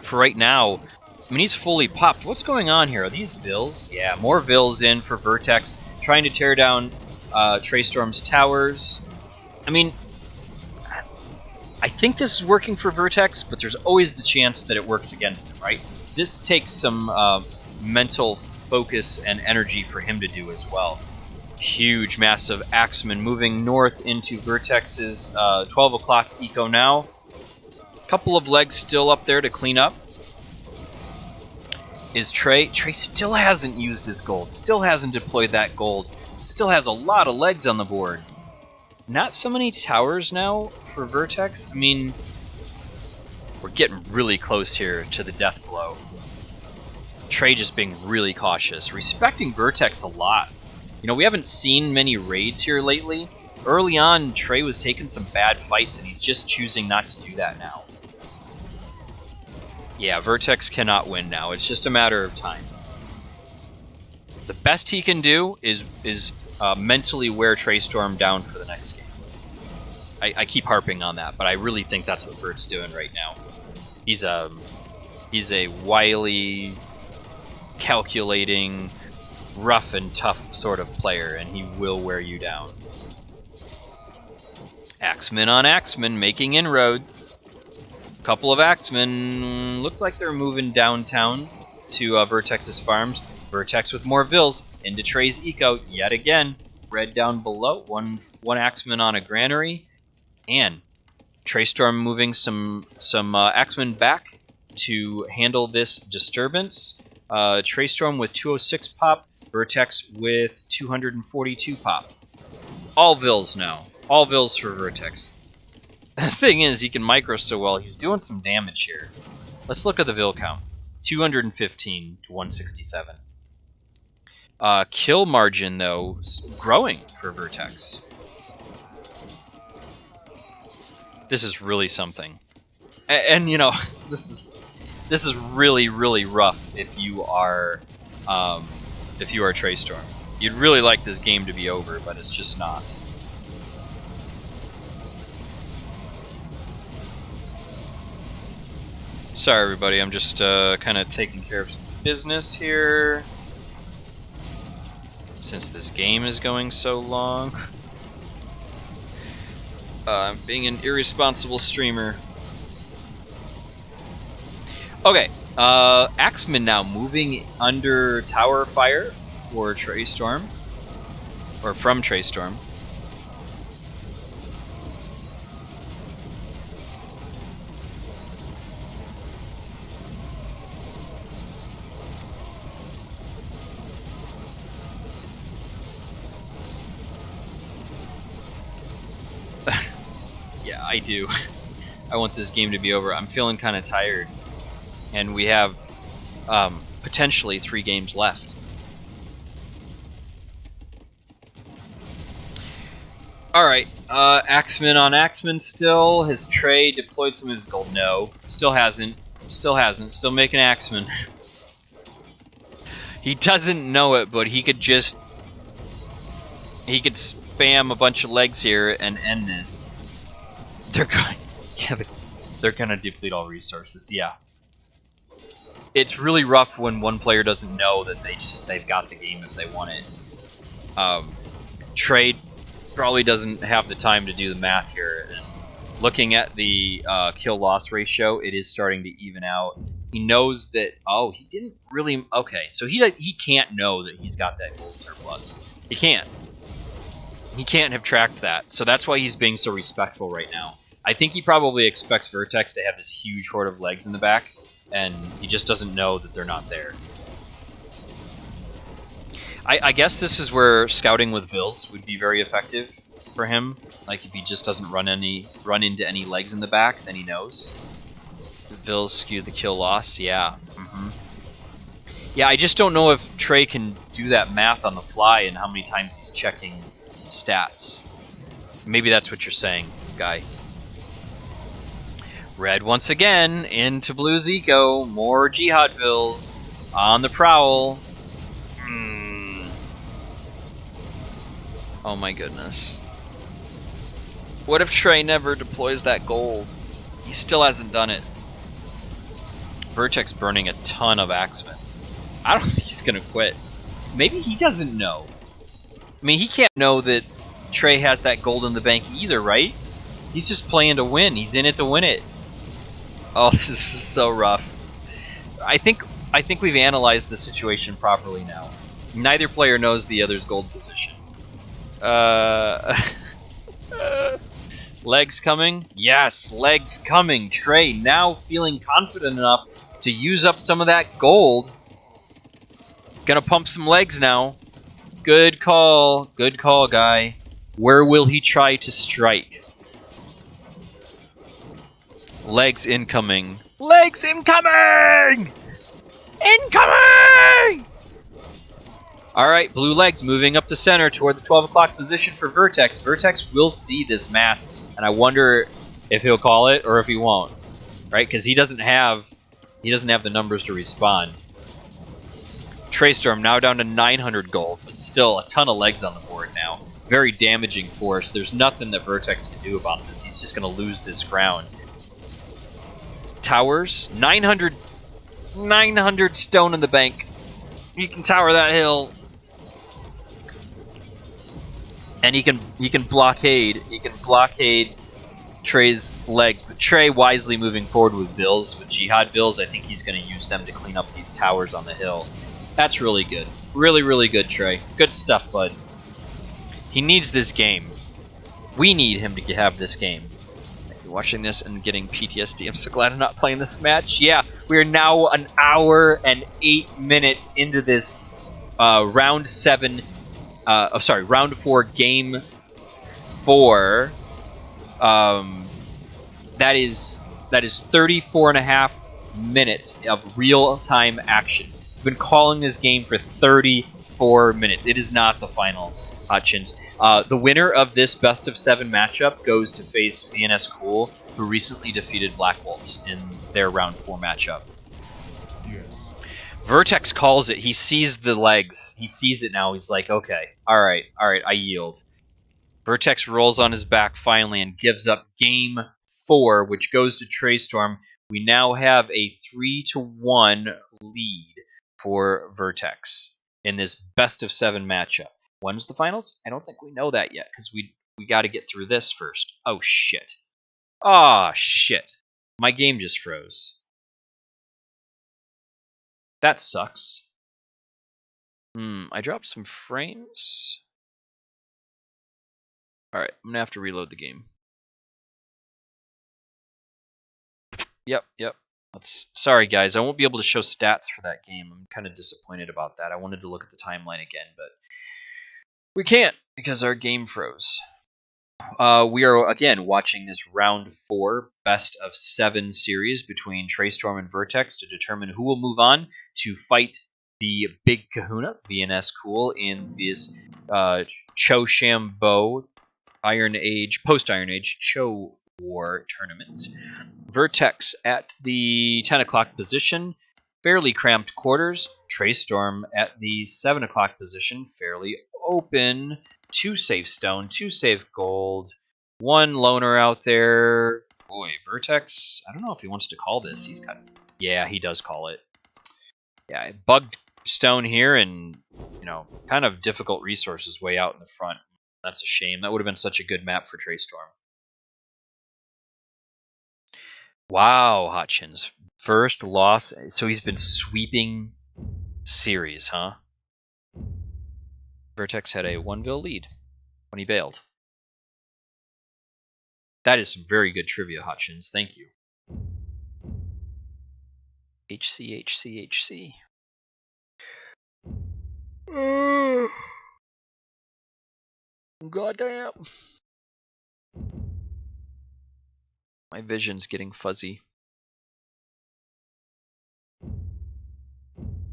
[SPEAKER 1] for right now, I mean, he's fully popped. What's going on here? Are these Vills? Yeah, more Vills in for Vertex, trying to tear down Traistorm's towers. I mean, I think this is working for Vertex, but there's always the chance that it works against him, right? This takes some mental focus and energy for him to do as well. Huge, massive Axeman moving north into Vertex's 12 o'clock eco now. Couple of legs still up there to clean up. Is Trey? Trey still hasn't used his gold, still hasn't deployed that gold, still has a lot of legs on the board. Not so many towers now for Vertex. I mean, we're getting really close here to the death blow. Trey just being really cautious, respecting Vertex a lot. You know, we haven't seen many raids here lately. Early on, Trey was taking some bad fights, and he's just choosing not to do that now. Yeah, Vertex cannot win now. It's just a matter of time. The best he can do is mentally wear Traistorm down for the next game. I keep harping on that, but I really think that's what Vert's doing right now. He's a wily, calculating, rough and tough sort of player, and he will wear you down. Axeman on Axeman making inroads. Couple of Axemen looked like they're moving downtown to Vertex's farms. Vertex with more Vills into Trey's eco yet again. Red down below. One Axeman on a granary, and Traistorm moving some Axemen back to handle this disturbance. Traistorm with 206 pop. Vertex with 242 pop. All Vills now. All Vills for Vertex. The thing is, he can micro so well, he's doing some damage here. Let's look at the Vill count. 215 to 167. Kill margin, though, growing for Vertex. This is really something. And you know, this is really, really rough if you are Traistorm. You'd really like this game to be over, but it's just not. Sorry, everybody. I'm just kind of taking care of some business here, since this game is going so long. I'm being an irresponsible streamer. Okay, Axeman now moving under tower fire for Traistorm, or from Traistorm. Yeah, I do. I want this game to be over. I'm feeling kind of tired. And we have potentially 3 games left. Alright, Axeman on Axeman still. Has Trey deployed some of his gold? No. Still hasn't. Still hasn't. Still making Axeman. He doesn't know it, but he could just... he could spam a bunch of legs here and end this. They're going... yeah, they're gonna deplete all resources, yeah. It's really rough when one player doesn't know that they've got the game if they want it. Trey probably doesn't have the time to do the math here. And looking at the kill-loss ratio, it is starting to even out. He knows that, oh, he didn't really... okay, so he can't know that he's got that gold surplus. He can't. He can't have tracked that, so that's why he's being so respectful right now. I think he probably expects Vertex to have this huge horde of legs in the back, and he just doesn't know that they're not there. I guess this is where scouting with Vills would be very effective for him. Like, if he just doesn't run into any legs in the back, then he knows. Vills skew the kill loss, yeah. Yeah, I just don't know if Trey can do that math on the fly and how many times he's checking stats. Maybe that's what you're saying, guy. Red once again into Blue's eco. More Jihad Vills on the prowl. Oh my goodness. What if Trey never deploys that gold? He still hasn't done it. Vertex burning a ton of Axemen. I don't think he's gonna quit. Maybe he doesn't know. I mean, he can't know that Trey has that gold in the bank either, right? He's just playing to win. He's in it to win it. Oh, this is so rough. I think we've analyzed the situation properly now. Neither player knows the other's gold position. Legs coming? Yes, legs coming. Trey now feeling confident enough to use up some of that gold. Gonna pump some legs now. Good call, guy. Where will he try to strike? Legs incoming. Legs incoming! Incoming! Alright, blue legs moving up to center toward the 12 o'clock position for Vertex. Vertex will see this mass, and I wonder if he'll call it or if he won't. Right? Because he doesn't have the numbers to respond. Traistorm now down to 900 gold, but still a ton of legs on the board now. Very damaging force. There's nothing that Vertex can do about this. He's just going to lose this ground. Towers, 900 stone in the bank. He can tower that hill. And he can blockade. He can blockade Trey's legs. But Trey wisely moving forward with bills, with Jihad bills. I think he's going to use them to clean up these towers on the hill. That's really good. Really, really good, Trey. Good stuff, bud. He needs this game. We need him to have this game. You're watching this and getting PTSD. I'm so glad I'm not playing this match. Yeah, we are now an hour and 8 minutes into this round 4, game 4. That is 34 and a half minutes of real-time action. We've been calling this game for 34 minutes. It is not the finals, Hutchins. The winner of this best-of-7 matchup goes to face VNS Cool, who recently defeated Black Wolves in their round 4 matchup.
[SPEAKER 2] Yes.
[SPEAKER 1] Vertex calls it. He sees the legs. He sees it now. He's like, okay, all right, I yield. Vertex rolls on his back finally and gives up game 4, which goes to Traistorm. We now have a 3-1 lead for Vertex in this best-of-7 matchup. When's the finals? I don't think we know that yet, because we got to get through this first. Oh, shit. Oh, shit. My game just froze. That sucks. I dropped some frames. Alright, I'm gonna have to reload the game. Yep. Sorry, guys. I won't be able to show stats for that game. I'm kind of disappointed about that. I wanted to look at the timeline again, but we can't because our game froze. We are, again, watching this round 4 best-of-7 series between Traistorm and Vertex to determine who will move on to fight the Big Kahuna, VNS Cool, in this Cho Shambo post-Iron Age Cho War tournament. Vertex at the 10 o'clock position, fairly cramped quarters. Traistorm at the 7 o'clock position, fairly open. 2 safe stone, 2 safe gold, 1 loner out there. Boy, Vertex, I don't know if he wants to call this. Yeah, he does call it. Yeah, bugged stone here and, kind of difficult resources way out in the front. That's a shame. That would have been such a good map for Traistorm. Wow, Hutchins. First loss. So he's been sweeping series, huh? Vertex had a 1-vil lead when he bailed. That is some very good trivia, Hutchins. Thank you. HC. Goddamn. My vision's getting fuzzy.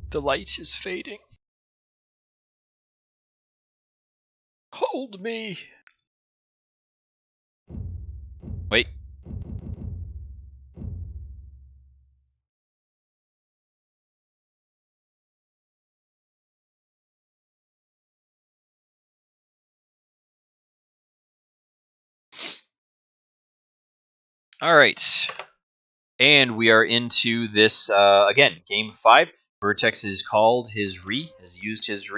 [SPEAKER 1] The light is fading. Hold me. Wait. All right. And we are into this, again, Game 5. Vertex has called his has used his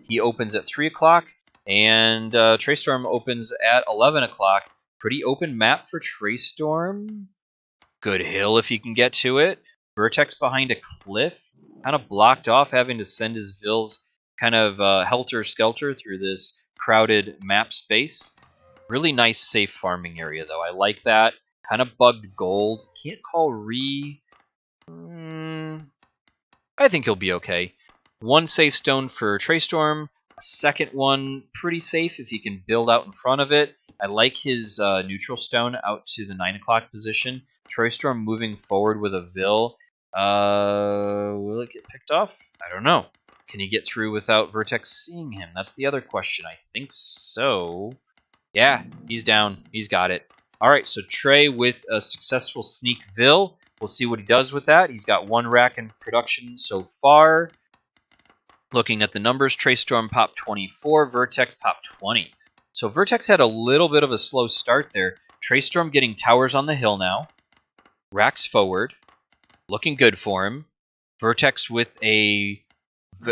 [SPEAKER 1] He opens at 3 o'clock, and Traistorm opens at 11 o'clock. Pretty open map for Traistorm. Good hill if you can get to it. Vertex behind a cliff, kind of blocked off, having to send his Vills kind of helter-skelter through this crowded map space. Really nice, safe farming area, though. I like that. Kind of bugged gold. Can't call I think he'll be okay. One safe stone for Traistorm. A second one, pretty safe if he can build out in front of it. I like his neutral stone out to the 9 o'clock position. Traistorm moving forward with a Vil. Will it get picked off? I don't know. Can he get through without Vertex seeing him? That's the other question. I think so. Yeah, he's down. He's got it. All right, so Trey with a successful sneak Vil. We'll see what he does with that. He's got 1 rack in production so far. Looking at the numbers, Traistorm popped 24, Vertex popped 20. So Vertex had a little bit of a slow start there. Traistorm getting towers on the hill now. Racks forward. Looking good for him. Vertex with a...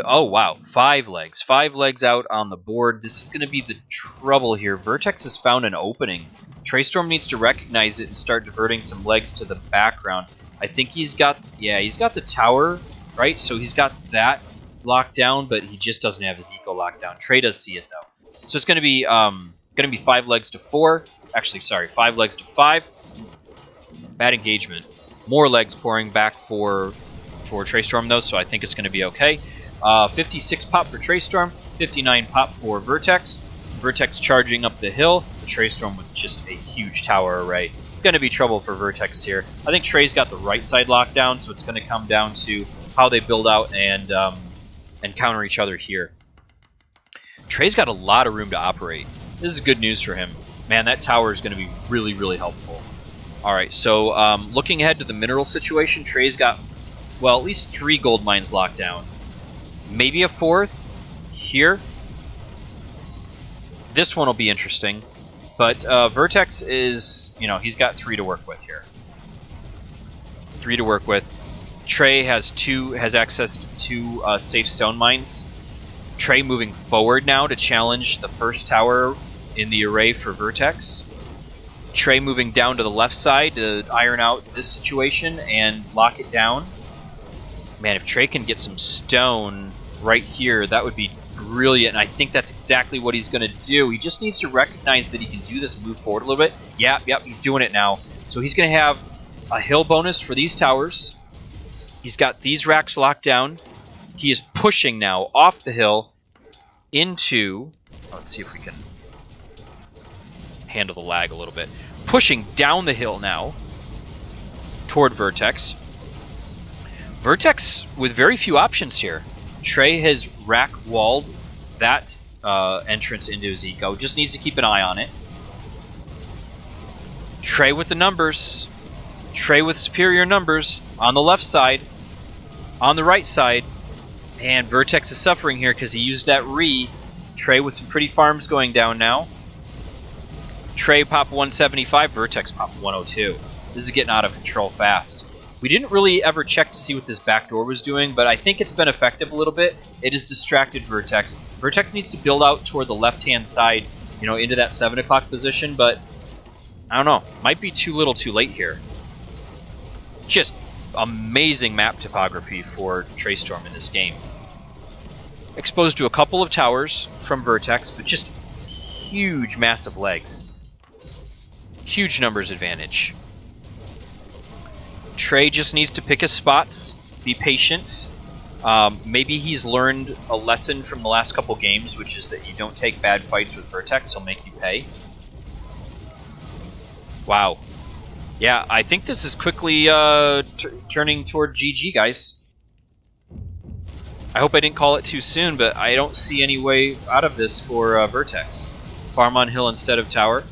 [SPEAKER 1] Oh, wow. 5 legs. 5 legs out on the board. This is going to be the trouble here. Vertex has found an opening. Traistorm needs to recognize it and start diverting some legs to the background. I think he's got... Yeah, he's got the tower, right? So he's got that locked down, but he just doesn't have his eco locked down. Trey does see it, though. So it's going to be 5 legs to 4. Actually, sorry, 5 legs to 5. Bad engagement. More legs pouring back for Traistorm, though, so I think it's going to be okay. 56 pop for Traistorm, 59 pop for Vertex. Vertex charging up the hill. The Traistorm with just a huge tower array. Going to be trouble for Vertex here. I think Trey's got the right side locked down, so it's going to come down to how they build out and counter each other here. Trey's got a lot of room to operate. This is good news for him. Man, that tower is going to be really, really helpful. All right, so looking ahead to the mineral situation, Trey's got, well, at least 3 gold mines locked down. Maybe a 4th here. This one will be interesting. But Vertex is, he's got 3 to work with here. 3 to work with. Trey has access to 2 safe stone mines. Trey moving forward now to challenge the first tower in the array for Vertex. Trey moving down to the left side to iron out this situation and lock it down. Man, if Trey can get some stone right here, that would be brilliant, and I think that's exactly what he's going to do. He just needs to recognize that he can do this and move forward a little bit. Yep, he's doing it now. So he's going to have a hill bonus for these towers. He's got these racks locked down. He is pushing now off the hill into... Let's see if we can handle the lag a little bit. Pushing down the hill now toward Vertex. Vertex with very few options here. Trey has rack walled that entrance into his eco. Just needs to keep an eye on it. Trey with the numbers. Trey with superior numbers on the left side. On the right side. And Vertex is suffering here because he used that Trey with some pretty farms going down now. Trey pop 175. Vertex pop 102. This is getting out of control fast. We didn't really ever check to see what this backdoor was doing, but I think it's been effective a little bit. It has distracted Vertex. Vertex needs to build out toward the left-hand side, into that 7 o'clock position, but I don't know. Might be too little too late here. Just amazing map topography for Traistorm in this game. Exposed to a couple of towers from Vertex, but just huge, massive legs. Huge numbers advantage. Trey just needs to pick his spots, be patient. Maybe he's learned a lesson from the last couple games, which is that you don't take bad fights with Vertex, he'll make you pay. Wow. Yeah, I think this is quickly turning toward GG, guys. I hope I didn't call it too soon, but I don't see any way out of this for Vertex. Farm on hill instead of tower.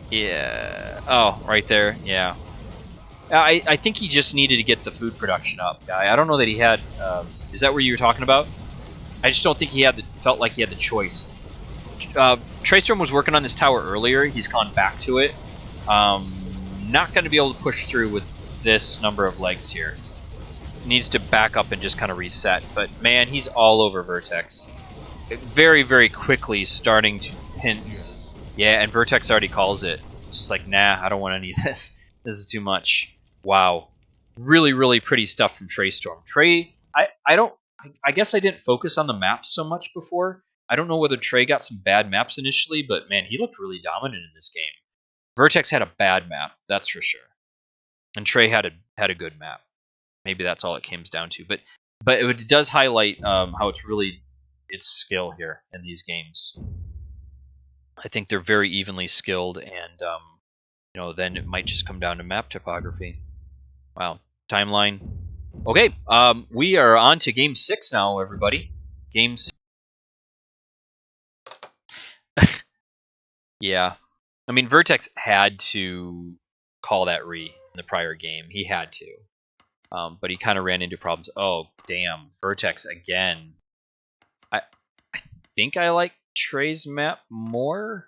[SPEAKER 1] Yeah. Oh, right there. Yeah. I think he just needed to get the food production up, guy. I don't know that he had... is that what you were talking about? I just don't think he felt like he had the choice. Traistorm was working on this tower earlier. He's gone back to it. Not going to be able to push through with this number of legs here. Needs to back up and just kind of reset. But man, he's all over Vertex. Very, very quickly starting to pinch. Yeah, and Vertex already calls it. It's just like, nah, I don't want any of this. This is too much. Wow. Really, really pretty stuff from Traistorm. Trey, I guess I didn't focus on the maps so much before. I don't know whether Trey got some bad maps initially, but man, he looked really dominant in this game. Vertex had a bad map, that's for sure. And Trey had a good map. Maybe that's all it comes down to. But it does highlight how it's really its skill here in these games. I think they're very evenly skilled, and then it might just come down to map topography. Wow, timeline. Okay, we are on to game 6 now, everybody. Game 6. Yeah, I mean Vertex had to call that re in the prior game. He had to. But he kind of ran into problems. Oh, damn. Vertex again. I think I like Trey's map more.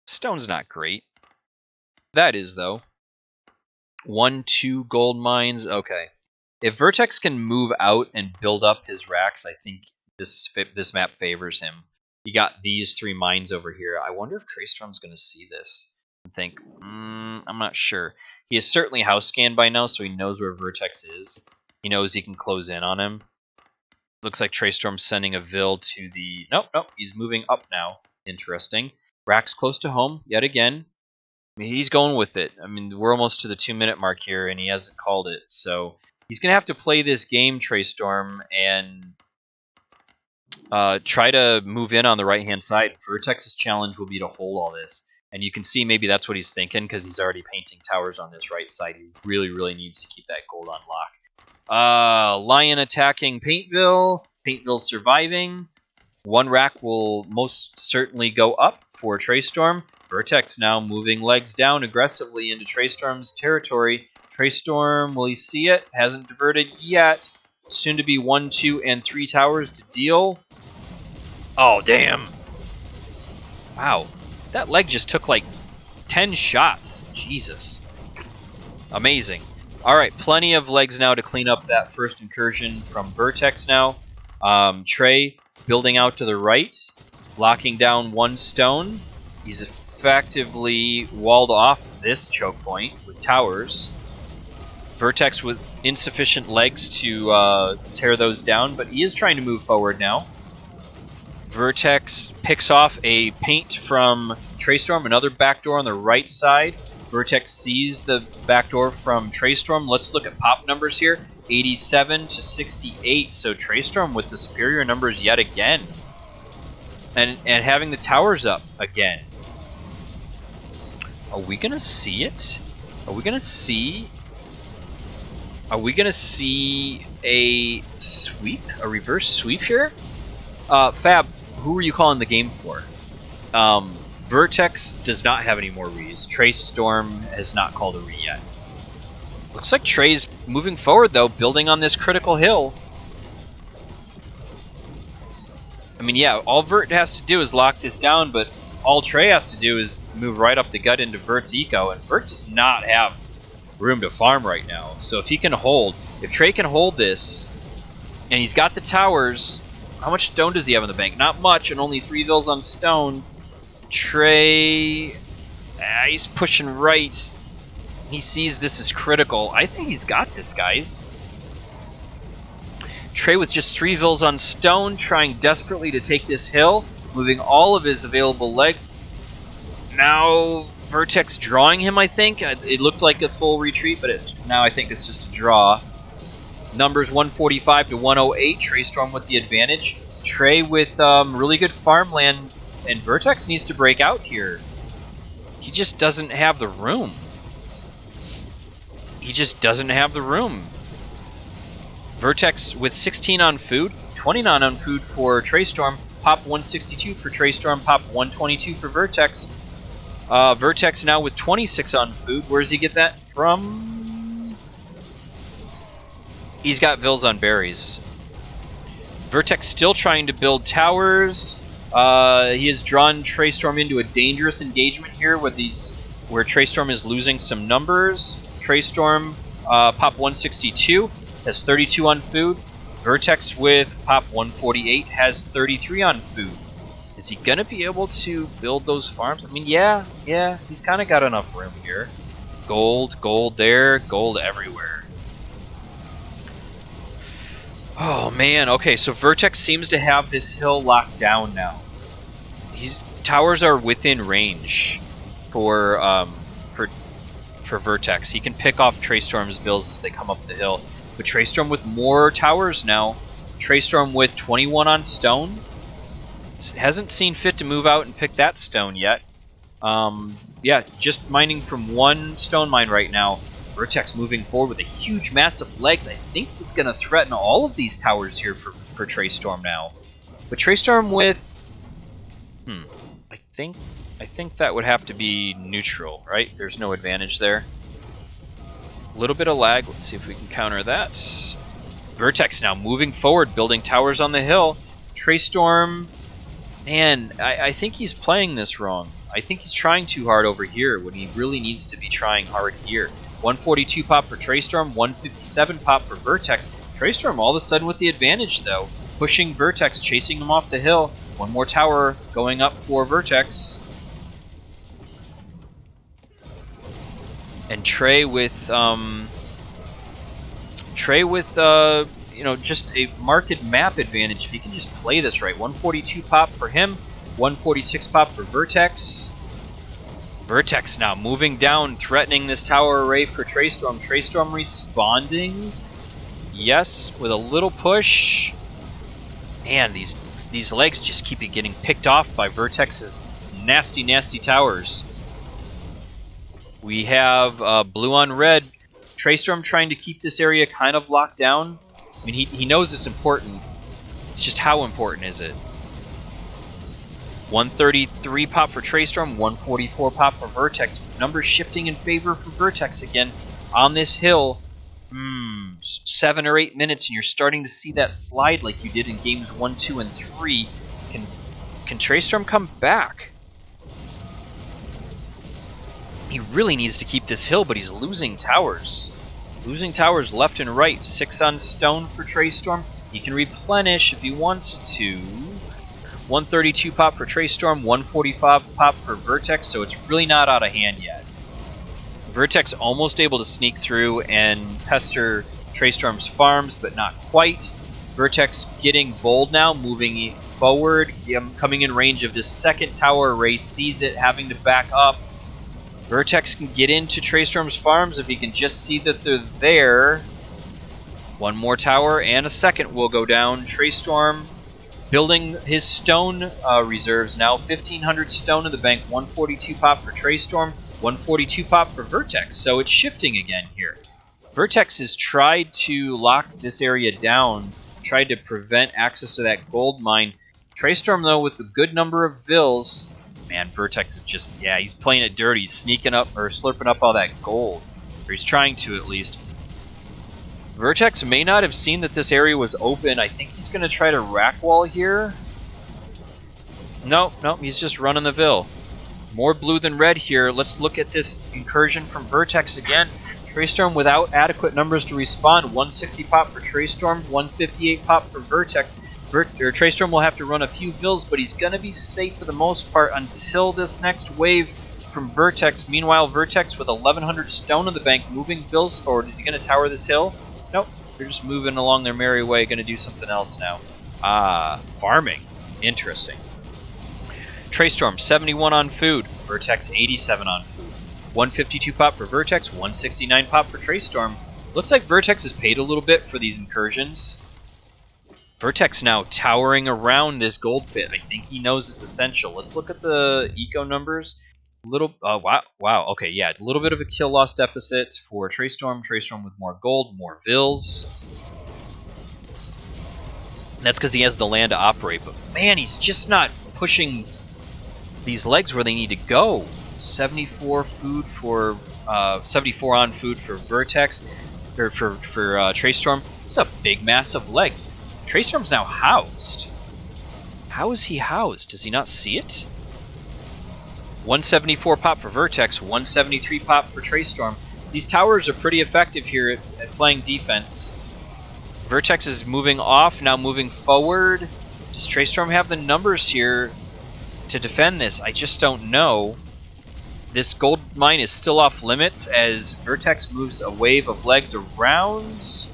[SPEAKER 1] Stone's not great. That is, though. 1, 2 gold mines. Okay. If Vertex can move out and build up his racks, I think this map favors him. You got these 3 mines over here. I wonder if Traistorm's going to see this and think, I'm not sure. He is certainly house scanned by now, so he knows where Vertex is. He knows he can close in on him. Looks like Traistorm's sending a Vil to the... Nope, he's moving up now. Interesting. Rack's close to home, yet again. I mean, he's going with it. I mean, we're almost to the 2-minute mark here, and he hasn't called it. So he's going to have to play this game, Traistorm, and try to move in on the right-hand side. Vertex's challenge will be to hold all this. And you can see maybe that's what he's thinking, because he's already painting towers on this right side. He really, really needs to keep that gold on lock. Lion attacking Paintville. Paintville surviving. 1 rack will most certainly go up for Traistorm. Vertex now moving legs down aggressively into Traistorm's territory. Traistorm, will he see it? Hasn't diverted yet. Soon to be 1, 2, and 3 towers to deal. Oh, damn. Wow. That leg just took like 10 shots. Jesus. Amazing. Alright, plenty of legs now to clean up that first incursion from Vertex now. Trey building out to the right, locking down 1 stone. He's effectively walled off this choke point with towers. Vertex with insufficient legs to tear those down, but he is trying to move forward now. Vertex picks off a paint from Traistorm, another backdoor on the right side. Vertex sees the backdoor from Traistorm. Let's look at pop numbers here. 87 to 68, so Traistorm with the superior numbers yet again. And having the towers up again. Are we going to see it? Are we going to see a sweep? A reverse sweep here? Fab, who are you calling the game for? Vertex does not have any more rees. Traistorm has not called a re yet. Looks like Trey's moving forward, though, building on this critical hill. I mean, yeah, all Vert has to do is lock this down, but all Trey has to do is move right up the gut into Vert's eco, and Vert does not have room to farm right now. So if he can hold, if Trey can hold this, and he's got the towers, how much stone does he have in the bank? Not much, and only 3 Vils on stone. Trey, he's pushing right. He sees this is critical. I think he's got this, guys. Trey with just 3 Vils on stone, trying desperately to take this hill, moving all of his available legs. Now Vertex drawing him, I think. It looked like a full retreat, but now I think it's just a draw. Numbers 145 to 108. Traistorm with the advantage. Trey with really good farmland, and Vertex needs to break out here. He just doesn't have the room. He just doesn't have the room. Vertex with 16 on food, 29 on food for Traistorm. Pop 162 for Traistorm, pop 122 for Vertex. Vertex now with 26 on food. Where does he get that from? He's got Vils on berries. Vertex still trying to build towers. He has drawn Traistorm into a dangerous engagement here where Traistorm is losing some numbers. Traistorm, pop 162, has 32 on food. Vertex with pop 148 has 33 on food. Is he going to be able to build those farms? I mean, yeah, he's kind of got enough room here. Gold there, gold everywhere. Oh, man. Okay, so Vertex seems to have this hill locked down now. Towers are within range for Vertex. He can pick off Traistorm's vills as they come up the hill. But Traistorm with more towers now. Traistorm with 21 on stone. Hasn't seen fit to move out and pick that stone yet. Yeah, just mining from one stone mine right now. Vertex moving forward with a huge mass of legs. I think he's going to threaten all of these towers here for Traistorm now. But Traistorm with... I think that would have to be neutral, right? There's no advantage there. A little bit of lag. Let's see if we can counter that. Vertex now moving forward, building towers on the hill. Traistorm... Man, I think he's playing this wrong. I think he's trying too hard over here when he really needs to be trying hard here. 142 pop for Traistorm, 157 pop for Vertex. Traistorm all of a sudden with the advantage, though. Pushing Vertex, chasing him off the hill. One more tower going up for Vertex. And Trey with you know, just a market map advantage if he can just play this right. 142 pop for him, 146 pop for Vertex. Vertex now moving down, threatening this tower array for Traistorm. Traistorm responding. Yes, with a little push. Man, these legs just keep getting picked off by Vertex's nasty, nasty towers. We have blue on red. Traistorm trying to keep this area kind of locked down. I mean, he knows it's important. It's just how important is it? 133 pop for Traistorm, 144 pop for Vertex. Numbers shifting in favor for Vertex again on this hill. 7 or 8 minutes, and you're starting to see that slide like you did in games 1, 2, and 3. Can Traistorm come back? He really needs to keep this hill, but he's losing towers. Losing towers left and right. 6 on stone for Traistorm. He can replenish if he wants to. 132 pop for Traistorm, 145 pop for Vertex, so it's really not out of hand yet. Vertex almost able to sneak through and pester Traistorm's farms, but not quite. Vertex getting bold now, moving forward, coming in range of this second tower array, sees it, having to back up. Vertex can get into Traistorm's farms if he can just see that they're there. One more tower and a second will go down. Traistorm building his stone reserves now. 1,500 stone in the bank. 142 pop for Traistorm. 142 pop for Vertex. So it's shifting again here. Vertex has tried to lock this area down, tried to prevent access to that gold mine. Traistorm, though, with a good number of vills. Man, Vertex is just, yeah, he's playing it dirty. He's sneaking up, or slurping up all that gold. Or he's trying to, at least. Vertex may not have seen that this area was open. I think he's going to try to rack wall here. Nope, he's just running the Vill. More blue than red here. Let's look at this incursion from Vertex again. Traistorm without adequate numbers to respond. 160 pop for Traistorm, 158 pop for Vertex. Traistorm will have to run a few vills, but he's going to be safe for the most part until this next wave from Vertex. Meanwhile, Vertex with 1,100 stone in the bank, moving vills forward. Is he going to tower this hill? Nope. They're just moving along their merry way, going to do something else now. Farming. Interesting. Traistorm, 71 on food. Vertex, 87 on food. 152 pop for Vertex, 169 pop for Traistorm. Looks like Vertex has paid a little bit for these incursions. Vertex now towering around this gold pit. I think he knows it's essential. Let's look at the eco numbers. Wow. Okay, yeah, a little bit of a kill loss deficit for Traistorm. Traistorm with more gold, more vills. And that's because he has the land to operate. But man, he's just not pushing these legs where they need to go. 74 food for 74 on food for Vertex, or for Traistorm. It's a big mass of legs. Traistorm's now housed. How is he housed? Does he not see it? 174 pop for Vertex, 173 pop for Traistorm. These towers are pretty effective here at playing defense. Vertex is moving off, now moving forward. Does Traistorm have the numbers here to defend this? I just don't know. This gold mine is still off limits as Vertex moves a wave of legs around.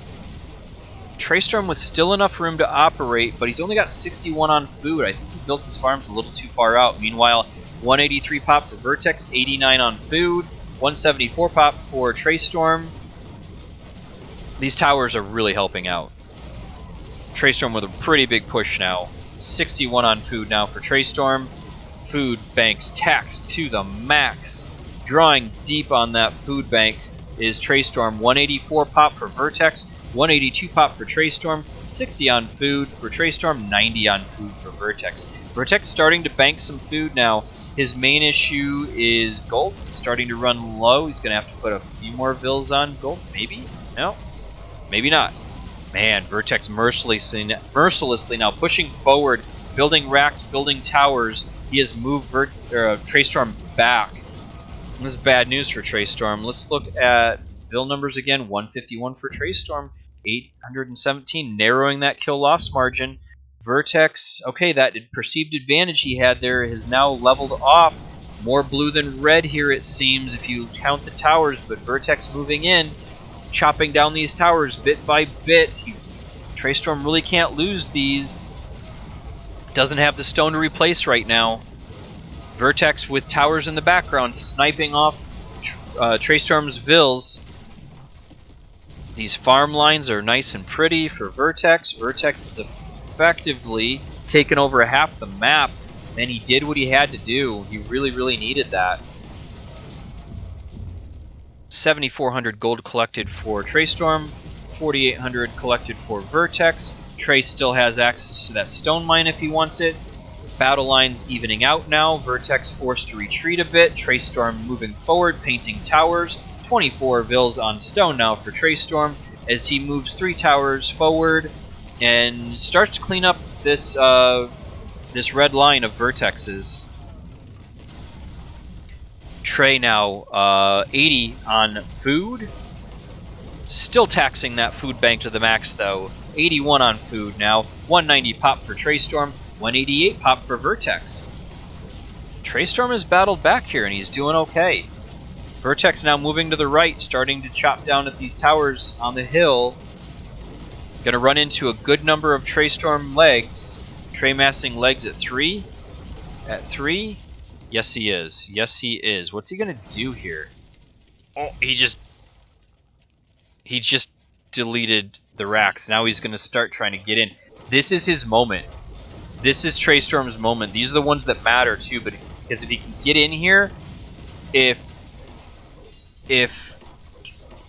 [SPEAKER 1] Traistorm with still enough room to operate, but he's only got 61 on food. I think he built his farms a little too far out. Meanwhile, 183 pop for Vertex, 89 on food, 174 pop for Traistorm. These towers are really helping out. Traistorm with a pretty big push now. 61 on food now for Traistorm. Food banks taxed to the max. Drawing deep on that food bank is Traistorm. 184 pop for Vertex, 182 pop for Traistorm, 60 on food for Traistorm, 90 on food for Vertex. Vertex starting to bank some food now. His main issue is gold. It's starting to run low. He's going to have to put a few more vills on gold. Maybe? No? Maybe not. Man, Vertex mercilessly now pushing forward, building racks, building towers. He has moved Traistorm back. This is bad news for Traistorm. Let's look at vill numbers again. 151 for Traistorm, 817, narrowing that kill-loss margin. Vertex, okay, that perceived advantage he had there has now leveled off. More blue than red here, it seems, if you count the towers, but Vertex moving in, chopping down these towers bit by bit. Traistorm really can't lose these. Doesn't have the stone to replace right now. Vertex with towers in the background, sniping off Traistorm's vills. These farm lines are nice and pretty for Vertex. Vertex is effectively taken over half the map, and he did what he had to do. He really, really needed that. 7,400 gold collected for Traistorm, 4,800 collected for Vertex. Trace still has access to that stone mine if he wants it. Battle lines evening out now. Vertex forced to retreat a bit. Traistorm moving forward, painting towers. 24 vills on stone now for Traistorm as he moves 3 towers forward and starts to clean up this this red line of Vertexes. Trey now 80 on food. Still taxing that food bank to the max though. 81 on food now. 190 pop for Traistorm. 188 pop for Vertex. Traistorm has battled back here and he's doing okay. Vertex now moving to the right, starting to chop down at these towers on the hill. Gonna run into a good number of Traistorm legs. Trey massing legs at 3. At 3? Yes, he is. Yes, he is. What's he gonna do here? Oh, he just deleted the racks. Now he's gonna start trying to get in. This is his moment. This is Traistorm's moment. These are the ones that matter too, but because if he can get in here, if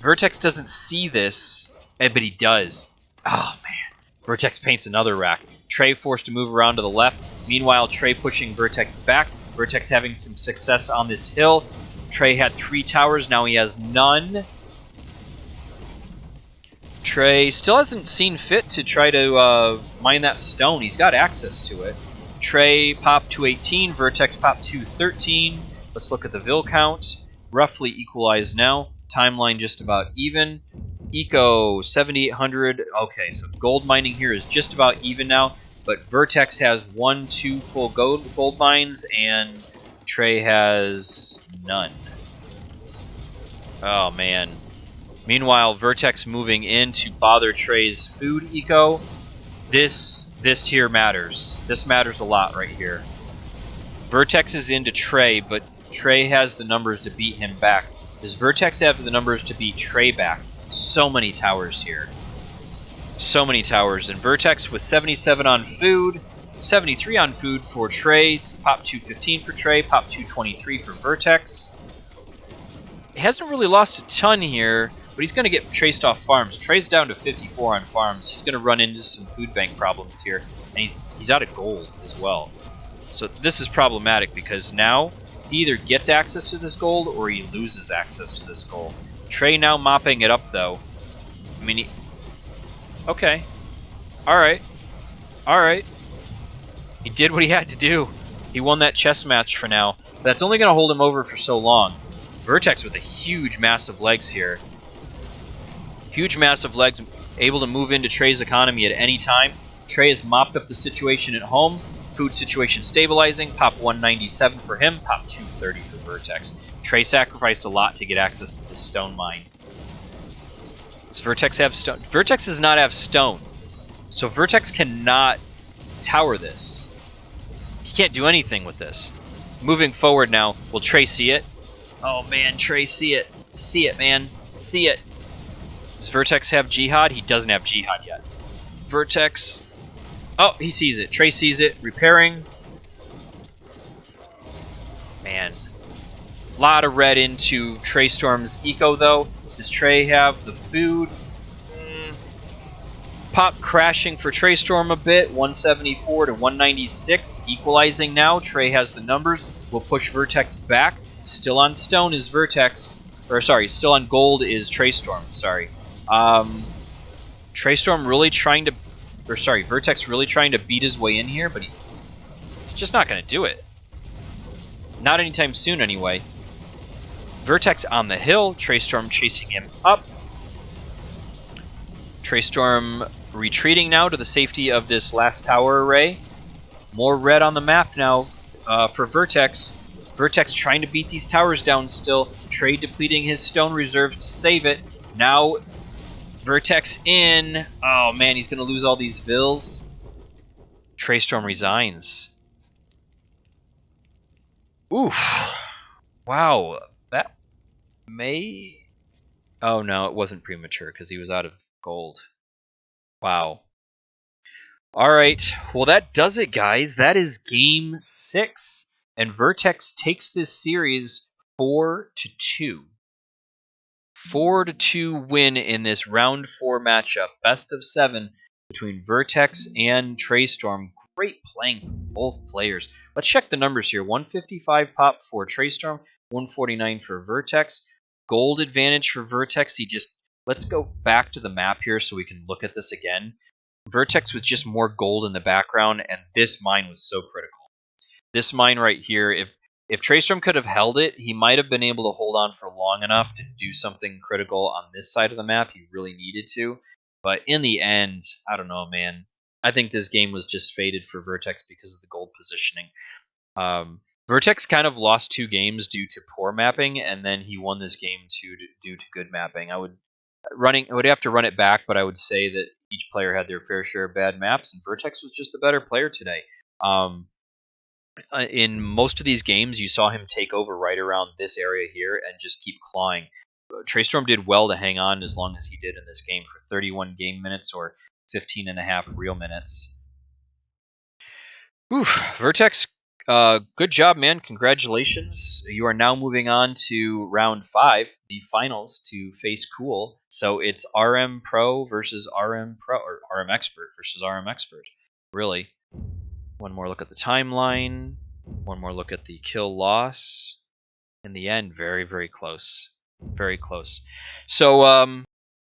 [SPEAKER 1] Vertex doesn't see this, but he does. Oh man. Vertex paints another rack. Trey forced to move around to the left. Meanwhile, Trey pushing Vertex back. Vertex having some success on this hill. Trey had 3 towers, now he has none. Trey still hasn't seen fit to try to mine that stone. He's got access to it. Trey popped 218, Vertex popped 213. Let's look at the vill count. Roughly equalized now. Timeline just about even. Eco 7,800. Okay, so gold mining here is just about even now. But Vertex has 2 full gold mines, and Trey has none. Oh man. Meanwhile, Vertex moving in to bother Trey's food eco. This here matters. This matters a lot right here. Vertex is into Trey, but Trey has the numbers to beat him back. Does Vertex have the numbers to beat Trey back? So many towers here. So many towers. And Vertex with 77 on food, 73 on food for Trey, pop 215 for Trey, pop 223 for Vertex. He hasn't really lost a ton here, but he's going to get traced off farms. Trey's down to 54 on farms. He's going to run into some food bank problems here, and he's out of gold as well. So this is problematic because now he either gets access to this gold or he loses access to this gold. Trey now mopping it up though. I mean, okay. Alright. Alright. He did what he had to do. He won that chess match for now. That's only going to hold him over for so long. Vertex with a huge, massive legs here. Huge, massive legs, able to move into Trey's economy at any time. Trey has mopped up the situation at home. Food situation stabilizing. Pop 197 for him. Pop 230 for Vertex. Trey sacrificed a lot to get access to this stone mine. Does Vertex have stone? Vertex does not have stone. So Vertex cannot tower this. He can't do anything with this. Moving forward now, will Trey see it? Oh man, Trey, see it. See it, man. See it. Does Vertex have Jihad? He doesn't have Jihad yet. Vertex. Oh, he sees it. Trey sees it. Repairing. Man. A lot of red into Traistorm's eco, though. Does Trey have the food? Pop crashing for Traistorm a bit. 174 to 196. Equalizing now. Trey has the numbers. We'll push Vertex back. Still on stone is Vertex. Or, sorry, still on gold is Traistorm. Sorry. Traistorm really trying to... Or, sorry, Vertex really trying to beat his way in here, but he's just not going to do it. Not anytime soon, anyway. Vertex on the hill. Traistorm chasing him up. Traistorm retreating now to the safety of this last tower array. More red on the map now for Vertex. Vertex trying to beat these towers down still. Trey depleting his stone reserves to save it. Now Vertex in. Oh man, he's going to lose all these vills. Traistorm resigns. Oof. Wow. That may... Oh no, it wasn't premature because he was out of gold. Wow. Alright, well that does it, guys. That is game 6. And Vertex takes this series 4-2. 4-2 win in this round 4 matchup. Best of 7 between Vertex and Traistorm. Great playing from both players. Let's check the numbers here. 155 pop for Traistorm, 149 for Vertex. Gold advantage for Vertex. Let's go back to the map here so we can look at this again. Vertex with just more gold in the background, and this mine was so critical. This mine right here, if Traistorm could have held it, he might have been able to hold on for long enough to do something critical on this side of the map. He really needed to. But in the end, I don't know, man. I think this game was just fated for Vertex because of the gold positioning. Vertex kind of lost 2 games due to poor mapping, and then he won this game due to good mapping. I would have to run it back, but I would say that each player had their fair share of bad maps, and Vertex was just the better player today. In most of these games, you saw him take over right around this area here and just keep clawing. Traistorm did well to hang on as long as he did in this game for 31 game minutes or 15.5 real minutes. Oof, Vertex, good job, man. Congratulations. You are now moving on to round 5, the finals, to face Cool. So it's RM Pro versus RM Pro, or RM Expert versus RM Expert, really. One more look at the timeline. One more look at the kill loss. In the end, very, very close. Very close. So,